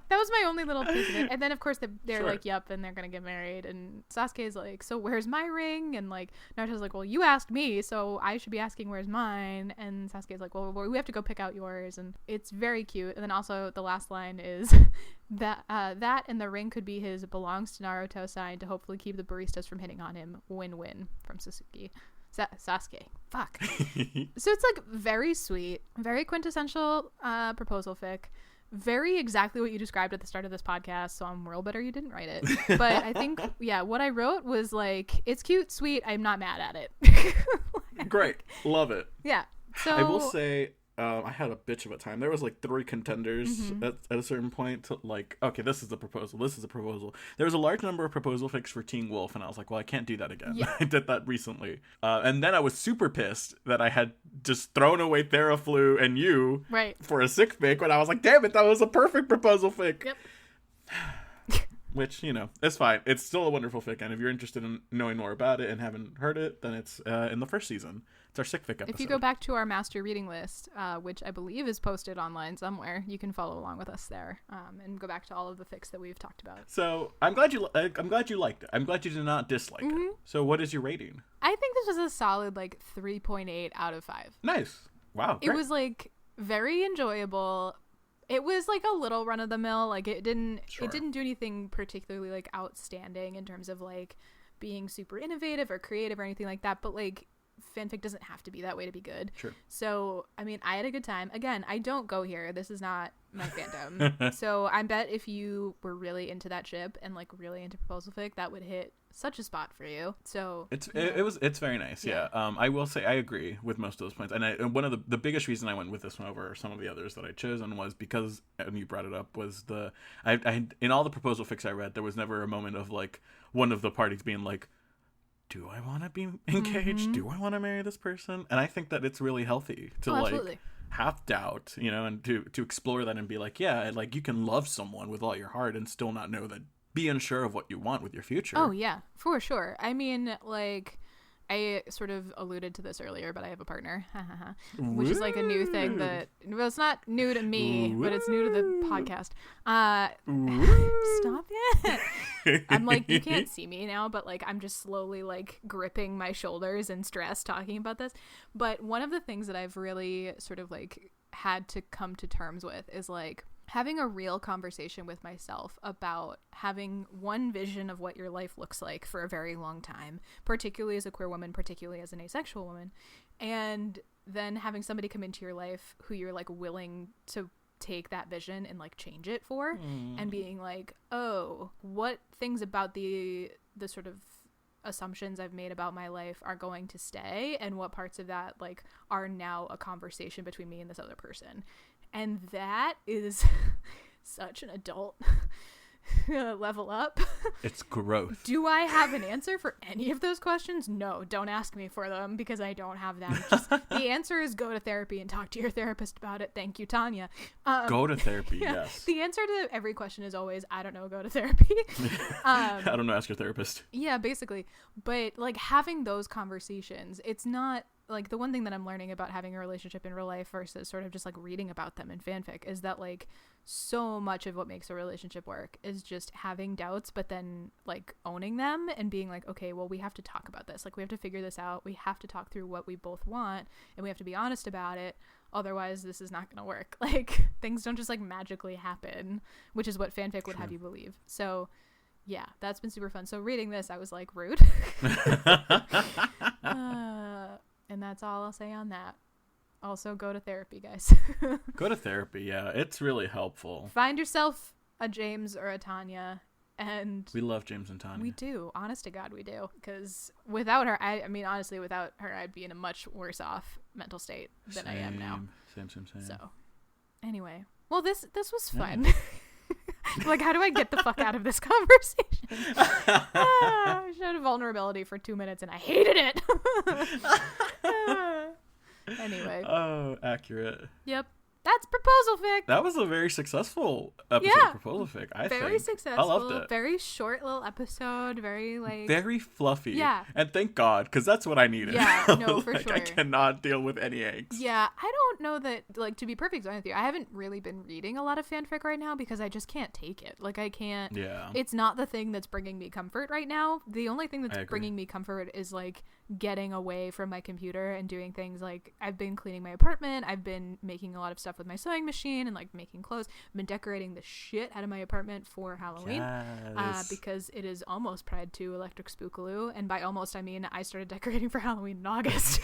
That was my only little piece of it. And then of course they're like, yep, and they're gonna get married, and Sasuke's like, so where's my ring? And like Naruto's like, well, you asked me, so I should be asking where's mine. And Sasuke's like, well, we have to go pick out yours. And it's very cute. And then also the last line is that and the ring could be his belongs to Naruto sign to hopefully keep the baristas from hitting on him. Win-win from Sasuke. Sasuke. Fuck. So it's like very sweet, very quintessential proposal fic. Very exactly what you described at the start of this podcast, so I'm real better you didn't write it. But I think, yeah, what I wrote was like, it's cute, sweet, I'm not mad at it.
Great. Love it.
Yeah. So
I will say, I had a bitch of a time. There was like 3 contenders at a certain point to like, okay, this is the proposal. This is the proposal. There was a large number of proposal fics for Teen Wolf, and I was like, well, I can't do that again. Yeah. I did that recently. And then I was super pissed that I had just thrown away Theraflu and you for a sick fic when I was like, damn it, that was a perfect proposal fic. Yep. Which, you know, it's fine. It's still a wonderful fic, and if you're interested in knowing more about it and haven't heard it, then it's in the first season. It's our sick fic episode.
If you go back to our master reading list, which I believe is posted online somewhere, you can follow along with us there and go back to all of the fics that we've talked about.
So I'm glad you liked it. I'm glad you did not dislike it. So what is your rating?
I think this was a solid like 3.8 out of 5.
Nice. Wow. Great.
It was like very enjoyable. It was like a little run of the mill. Like it didn't do anything particularly like outstanding in terms of like being super innovative or creative or anything like that. But like fanfic doesn't have to be that way to be good.
Sure.
So, I mean, I had a good time. Again, I don't go here. This is not my fandom. So I bet if you were really into that ship and like really into proposal fic, that would hit such a spot for you. So
it's very nice. Yeah. I will say I agree with most of those points. And one of the biggest reason I went with this one over some of the others that I chosen was because, and you brought it up, was I in all the proposal fics I read, there was never a moment of like one of the parties being like, do I want to be engaged? Do I want to marry this person? And I think that it's really healthy to like have doubt, you know, and to explore that and be like, yeah, like you can love someone with all your heart and still not know that, be unsure of what you want with your future.
Oh yeah, for sure. I mean, like I sort of alluded to this earlier, but I have a partner, which is like a new thing that, well, it's not new to me, but it's new to the podcast. Stop it. I'm like, you can't see me now, but like, I'm just slowly like gripping my shoulders in stress talking about this. But one of the things that I've really sort of like had to come to terms with is like having a real conversation with myself about having one vision of what your life looks like for a very long time, particularly as a queer woman, particularly as an asexual woman, and then having somebody come into your life who you're like willing to take that vision and like change it for, and being like, oh, what things about the sort of assumptions I've made about my life are going to stay, and what parts of that like are now a conversation between me and this other person. And that is such an adult level up.
It's growth.
Do I have an answer for any of those questions? No, don't ask me for them because I don't have them. Just, the answer is go to therapy and talk to your therapist about it. Thank you, Tanya.
Go to therapy,
yeah.
Yes.
The answer to every question is always, I don't know, go to therapy.
I don't know, ask your therapist.
Yeah, basically. But like having those conversations, it's not like the one thing that I'm learning about having a relationship in real life versus sort of just like reading about them in fanfic is that like so much of what makes a relationship work is just having doubts, but then like owning them and being like, okay, well, we have to talk about this. Like we have to figure this out. We have to talk through what we both want and we have to be honest about it. Otherwise, this is not going to work. Like things don't just like magically happen, which is what fanfic would have you believe. So yeah, that's been super fun. So reading this, I was like, rude. And that's all I'll say on that. Also, go to therapy, guys.
Go to therapy, yeah. It's really helpful.
Find yourself a James or a Tanya. And
we love James and Tanya.
We do. Honest to God, we do. Because without her, I mean, honestly, without her, I'd be in a much worse off mental state than I am now.
Same.
So, anyway. Well, this was fun. Yeah. Like, how do I get the fuck out of this conversation? I showed vulnerability for 2 minutes and I hated it. Anyway.
Oh, accurate.
Yep. That's Proposal Fic.
That was a very successful episode of Proposal Fic, I think.
Very successful.
I loved it.
Very short little episode. Very, like...
Very fluffy.
Yeah.
And thank God, because that's what I needed.
Yeah, no, for sure.
I cannot deal with any angst.
Yeah, I don't know that, like, to be perfectly honest with you, I haven't really been reading a lot of fanfic right now because I just can't take it. Like, I can't...
Yeah.
It's not the thing that's bringing me comfort right now. The only thing that's bringing me comfort is, like, getting away from my computer and doing things like I've been cleaning my apartment. I've been making a lot of stuff with my sewing machine and like making clothes. I've been decorating the shit out of my apartment for Halloween.
Yes.
Because it is almost Pride 2 Electric Spookaloo, and by almost I mean I started decorating for Halloween in August.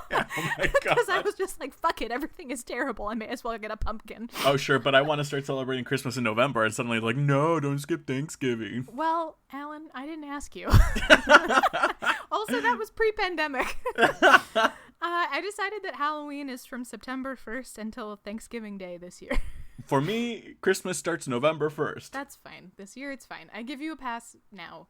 Oh my God.
Because I was just like, fuck it, everything is terrible, I may as well get a pumpkin.
Oh sure, but I want to start celebrating Christmas in November, and suddenly like, no, don't skip Thanksgiving.
Well, Alan, I didn't ask you. Also, that was pre-pandemic. I decided that Halloween is from September 1st until Thanksgiving Day this year.
For me, Christmas starts November 1st.
That's fine. This year it's fine. I give you a pass now.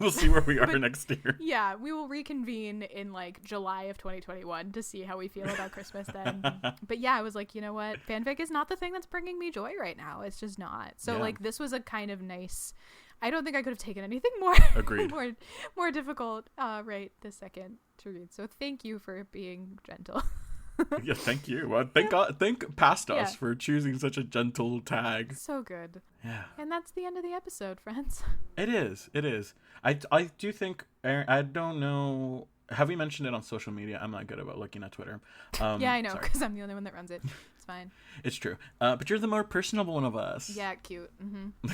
We'll see where we are next year.
Yeah, we will reconvene in like July of 2021 to see how we feel about Christmas then. But yeah, I was like, you know what? Fanfic is not the thing that's bringing me joy right now. It's just not. So like this was a kind of nice... I don't think I could have taken anything more
Agreed.
more difficult right this second to read. So thank you for being gentle.
Yeah, thank you. Well, thank past us for choosing such a gentle tag.
So good.
Yeah.
And that's the end of the episode, friends.
It is. I do think, Erin, I don't know, have we mentioned it on social media? I'm not good about looking at Twitter.
Yeah, I know, because I'm the only one that runs it. It's fine.
It's true. But you're the more personable one of us.
Yeah, cute. Mm-hmm.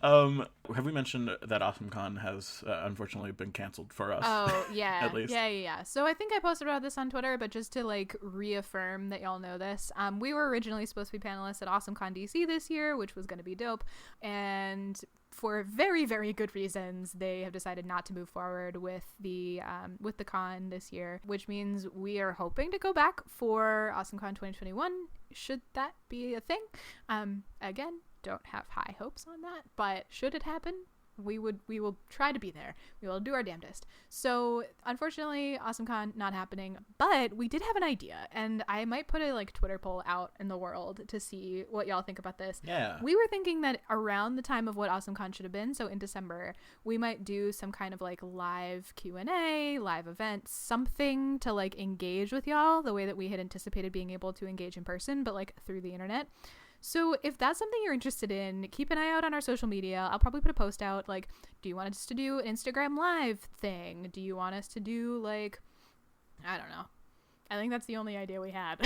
Have we mentioned that AwesomeCon has unfortunately been canceled for us?
Oh, yeah.
At least.
Yeah. So I think I posted about this on Twitter, but just to like reaffirm that y'all know this, we were originally supposed to be panelists at AwesomeCon DC this year, which was going to be dope, and for very, very good reasons, they have decided not to move forward with the con this year, which means we are hoping to go back for AwesomeCon 2021, should that be a thing. Again, don't have high hopes on that, but should it happen, we will try to be there. We will do our damnedest. So unfortunately, AwesomeCon not happening, but we did have an idea, and I might put a like Twitter poll out in the world to see what y'all think about this.
Yeah.
We were thinking that around the time of what AwesomeCon should have been, so in December, we might do some kind of like live Q&A, live event, something to like engage with y'all the way that we had anticipated being able to engage in person, but like through the internet. So if that's something you're interested in, keep an eye out on our social media. I'll probably put a post out like, do you want us to do an Instagram live thing? Do you want us to do like, I don't know, I think that's the only idea we had.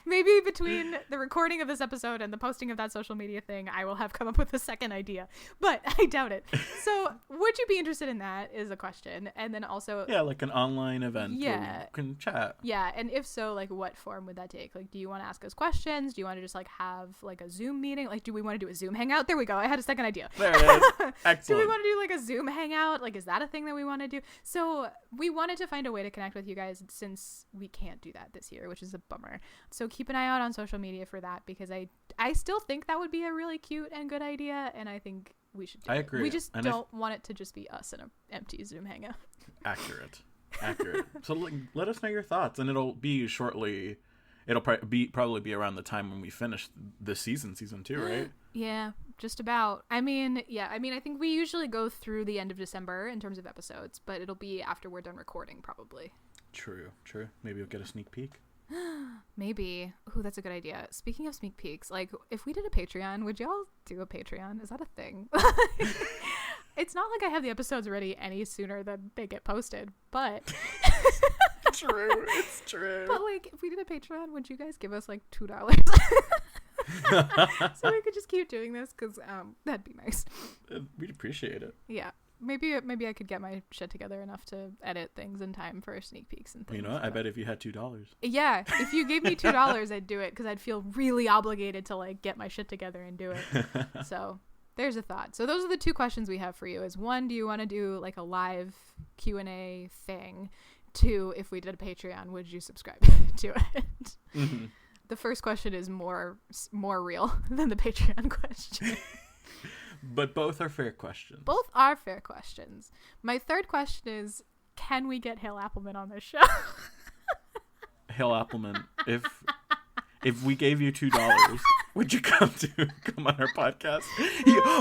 Maybe between the recording of this episode and the posting of that social media thing, I will have come up with a second idea, but I doubt it. So would you be interested in that is a question. And then also,
yeah, like an online event where you can chat.
Yeah. And if so, like what form would that take? Like, do you want to ask us questions? Do you want to just like have like a Zoom meeting? Like, do we want to do a Zoom hangout? There we go. I had a second idea.
There it is. Excellent.
Do we want to do like a Zoom hangout? Like, is that a thing that we want to do? So we wanted to find a way to connect with you guys since we can't do that this year, which is a bummer. So keep an eye out on social media for that, because I still think that would be a really cute and good idea, and I think we should do
I
it.
agree.
We just don't want it to just be us in an empty Zoom hangout.
Accurate. So let us know your thoughts, and it'll be shortly. It'll probably be around the time when we finish this season 2, right?
Yeah, just about. I mean, I think we usually go through the end of December in terms of episodes, but it'll be after we're done recording, probably.
True. Maybe we'll get a sneak peek.
Maybe. Ooh, that's a good idea. Speaking of sneak peeks, like, if we did a Patreon, would y'all do a Patreon? Is that a thing? It's not like I have the episodes ready any sooner than they get posted, but
It's true.
But like, if we did a Patreon, would you guys give us like $2? So we could just keep doing this, because that'd be nice.
We'd appreciate it.
Yeah. Maybe I could get my shit together enough to edit things in time for sneak peeks and things.
You know what? I bet if you had $2.
Yeah, if you gave me $2, I'd do it, because I'd feel really obligated to like get my shit together and do it. So there's a thought. So those are the 2 questions we have for you. Is 1, do you want to do like a live Q&A thing? 2, if we did a Patreon, would you subscribe to it? Mm-hmm. The first question is more real than the Patreon question.
But both are fair questions.
Both are fair questions. My third question is, can we get Hale Appleman on this show?
Hale Appleman, if we gave you $2, would you come on our podcast?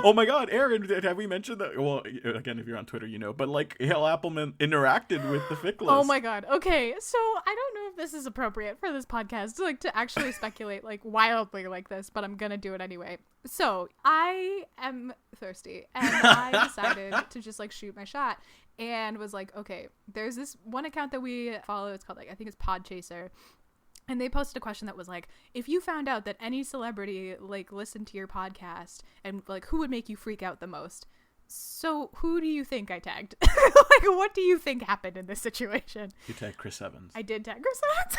Oh my God, Erin, have we mentioned that? Well, again, if you're on Twitter, you know, but like Hale Appleman interacted with the Fic List.
Oh my God. Okay, so I don't know if this is appropriate for this podcast, like to actually speculate like wildly like this, but I'm gonna do it anyway. So I am thirsty, and I decided to just like shoot my shot, and was like, okay, there's this one account that we follow. It's called, like, I think it's Podchaser. And they posted a question that was like, if you found out that any celebrity like listened to your podcast, and like, who would make you freak out the most? So who do you think I tagged? Like, what do you think happened in this situation?
You tagged Chris Evans.
I did tag Chris Evans.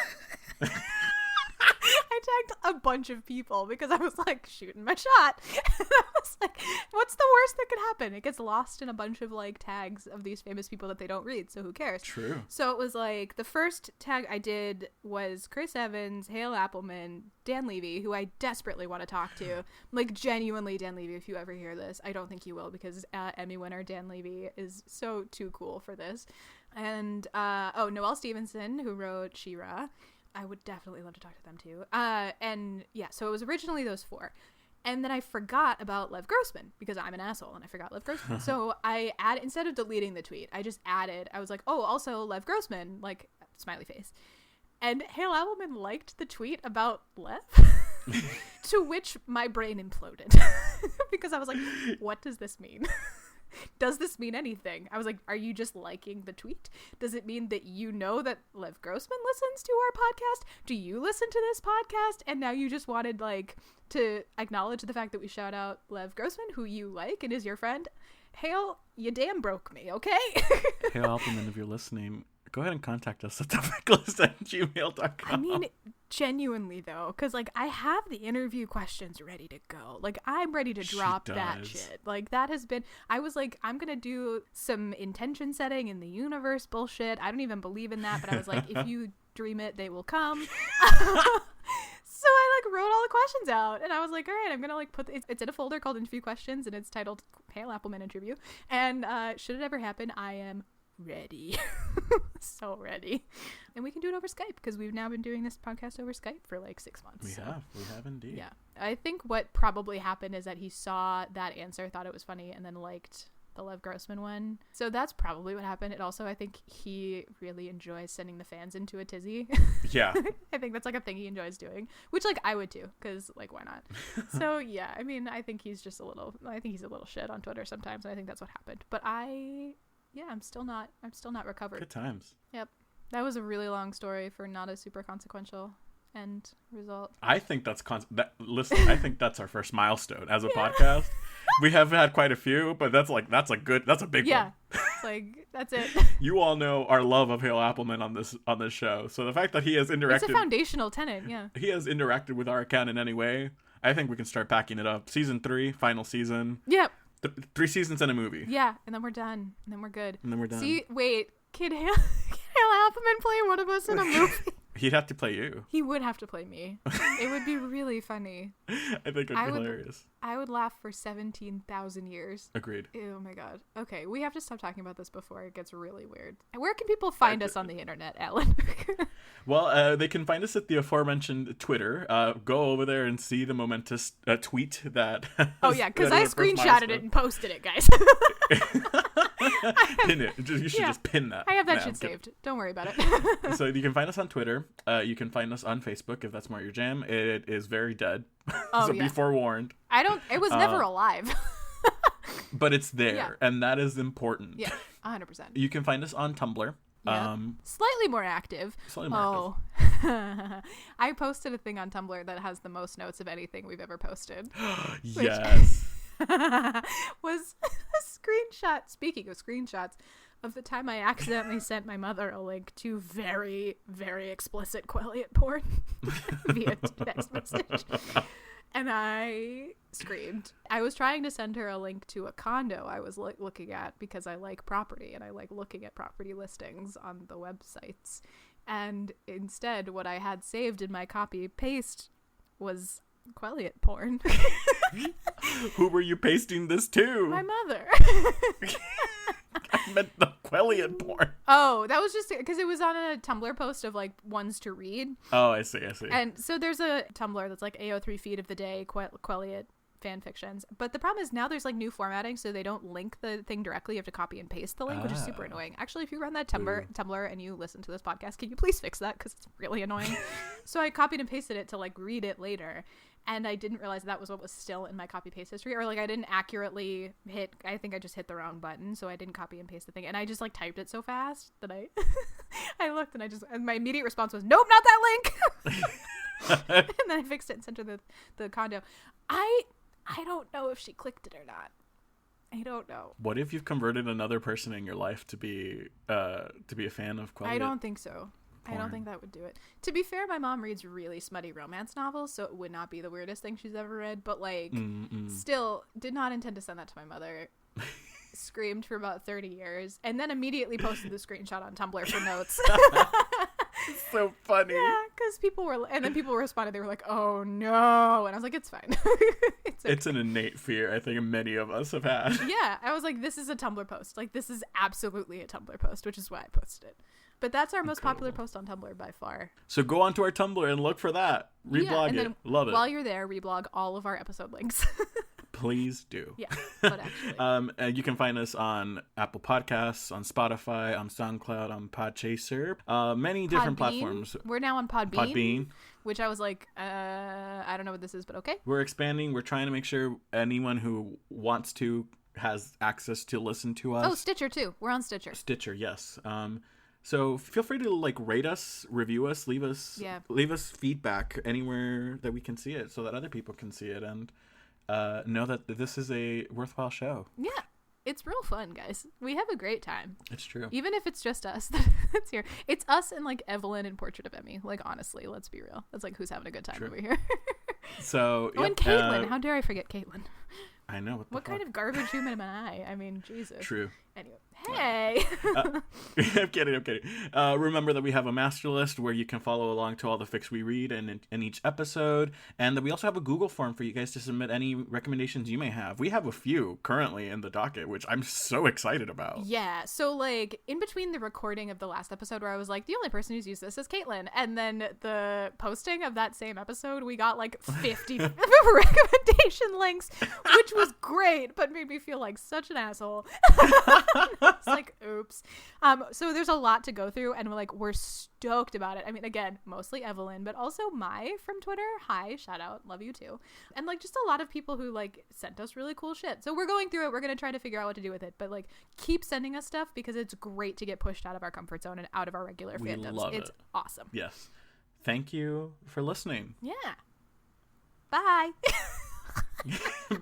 I tagged a bunch of people because I was like shooting my shot. And I was like, what's the worst that could happen? It gets lost in a bunch of like tags of these famous people that they don't read, so who cares?
True.
So it was like, the first tag I did was Chris Evans, Hale Appleman, Dan Levy, who I desperately want to talk to. Like, genuinely, Dan Levy, if you ever hear this. I don't think you will, because Emmy winner Dan Levy is so too cool for this. And Noelle Stevenson, who wrote She-Ra. I would definitely love to talk to them too. And yeah, so it was originally those 4. And then I forgot about Lev Grossman, because I'm an asshole and I forgot Lev Grossman. So I instead of deleting the tweet, I just added, I was like, oh, also Lev Grossman, like, smiley face. And Hale Appleman liked the tweet about Lev, to which my brain imploded. Because I was like, what does this mean? Does this mean anything? I was like, are you just liking the tweet? Does it mean that you know that Lev Grossman listens to our podcast? Do you listen to this podcast? And now you just wanted like to acknowledge the fact that we shout out Lev Grossman, who you like and is your friend. Hale, you damn broke me, okay?
Hale Appleman, if you're listening, go ahead and contact us at theficlist@gmail.com.
I mean, genuinely though, because like I have the interview questions ready to go. Like, I'm ready to drop that shit. Like, that has been, I was like, I'm gonna do some intention setting in the universe bullshit. I don't even believe in that, but I was like, if you dream it, they will come. So I like wrote all the questions out, and I was like, all right, I'm gonna like put it's in a folder called interview questions, and it's titled Hale Appleman interview. And should it ever happen, I am ready. So ready. And we can do it over Skype, because we've now been doing this podcast over Skype for like 6 months.
We have indeed.
Yeah, I think what probably happened is that he saw that answer, thought it was funny, and then liked the Lev Grossman one. So that's probably what happened. It also, I think he really enjoys sending the fans into a tizzy.
Yeah.
I think that's like a thing he enjoys doing, which like I would too, because like, why not? So yeah, I mean, I think he's a little shit on Twitter sometimes, and I think that's what happened. But I'm still not recovered.
Good times.
Yep. That was a really long story for not a super consequential end result.
I think that's I think that's our first milestone as a podcast. We have had quite a few, but that's a big one.
Yeah. It's like, that's it.
You all know our love of Hale Appleman on this show. So the fact that he has interacted,
it's a foundational tenet, yeah.
He has interacted with our account in any way, I think we can start backing it up. Season 3, final season.
Yep.
3 seasons and a movie.
Yeah, and then we're done. And then we're good.
And then we're done.
See, wait, Hale Appleman play one of us in a movie?
He'd have to play you.
He would have to play me. It would be really funny.
I think it would be hilarious.
I would laugh for 17,000 years.
Agreed.
Oh my god. Okay, we have to stop talking about this before it gets really weird. Where can people find us on the internet, Ellen?
Well, they can find us at the aforementioned Twitter. Go over there and see the momentous tweet that...
Oh yeah, because I screenshotted it and posted it, guys.
Pin it. You should just pin that.
I have that shit saved. Don't worry about it.
So you can find us on Twitter. You can find us on Facebook if that's more your jam. It is very dead. So be forewarned.
It was never alive.
But it's there, and that is important.
Yeah, 100%.
You can find us on Tumblr.
Yeah. Slightly more active. I posted a thing on Tumblr that has the most notes of anything we've ever posted.
Yes.
Was a screenshot, speaking of screenshots, of the time I accidentally sent my mother a link to very, very explicit Queliot porn via text message. And I screamed. I was trying to send her a link to a condo I was looking at because I like property and I like looking at property listings on the websites. And instead, what I had saved in my copy paste was Queliot porn.
Who were you pasting this to?
My mother.
I meant the Queliot porn.
Oh, that was just because it was on a Tumblr post of like ones to read.
Oh, I see.
And so there's a Tumblr that's like AO3 feed of the day, Queliot fan fictions. But the problem is now there's like new formatting, so they don't link the thing directly. You have to copy and paste the link, which is super annoying. Actually, if you run that Tumblr and you listen to this podcast, can you please fix that? Because it's really annoying. So I copied and pasted it to like read it later. And I didn't realize that was what was still in my copy paste history, or like I didn't accurately I think I just hit the wrong button, so I didn't copy and paste the thing. And I just like typed it so fast that I looked and my immediate response was, nope, not that link. And then I fixed it and sent her the condo. I don't know if she clicked it or not. I don't know.
What if you've converted another person in your life to be a fan of Queliot?
I don't think so. Porn. I don't think that would do it. To be fair, my mom reads really smutty romance novels, so it would not be the weirdest thing she's ever read, but like still did not intend to send that to my mother. Screamed for about 30 years and then immediately posted the screenshot on Tumblr for notes.
It's so funny.
Yeah, because people responded. They were like, oh no. And I was like, it's fine.
It's an innate fear I think many of us have had. Yeah,
I was like, this is a Tumblr post. Like, this is absolutely a Tumblr post, which is why I posted it. But that's our most popular post on Tumblr by far. So
go onto our Tumblr and look for that. Reblog it. Love it.
While you're there, reblog all of our episode links.
Please do.
Yeah, but actually.
And you can find us on Apple Podcasts, on Spotify, on SoundCloud, on Podchaser, many different platforms.
We're now on Podbean. Which I was like, I don't know what this is, but okay.
We're expanding. We're trying to make sure anyone who wants to has access to listen to us.
Oh, Stitcher too. We're on Stitcher.
Stitcher, yes. So feel free to like rate us, review us, leave us feedback anywhere that we can see it so that other people can see it and know that this is a worthwhile show. Yeah,
it's real fun, guys. We have a great time.
It's true.
Even if it's just us that's here. It's us and like Evelyn in Portrait of Emmy. Like, honestly, let's be real. That's like who's having a good time over here.
So,
and Caitlin. How dare I forget Caitlin?
I know.
What kind of garbage human am I? I mean, Jesus.
True.
Anyway, hey.
I'm kidding. Remember that we have a master list where you can follow along to all the fics we read in each episode, and that we also have a Google form for you guys to submit any recommendations you may have. We have a few currently in the docket, which I'm so excited about.
Yeah. So, like, in between the recording of the last episode where I was like, the only person who's used this is Caitlin, and then the posting of that same episode, we got like 50 recommendation links, which was great, but made me feel like such an asshole. It's like, oops. So there's a lot to go through, and we're stoked about it. I mean, again, mostly Evelyn, but also Mai from Twitter. Hi, shout out, love you too. And just a lot of people who sent us really cool shit. So we're going through it. We're gonna try to figure out what to do with it, but keep sending us stuff because it's great to get pushed out of our comfort zone and out of our regular fandoms.
Love
it's
it.
Awesome.
Yes. Thank you for listening.
Yeah. Bye.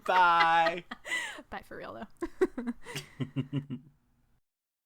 Bye.
Bye for real though.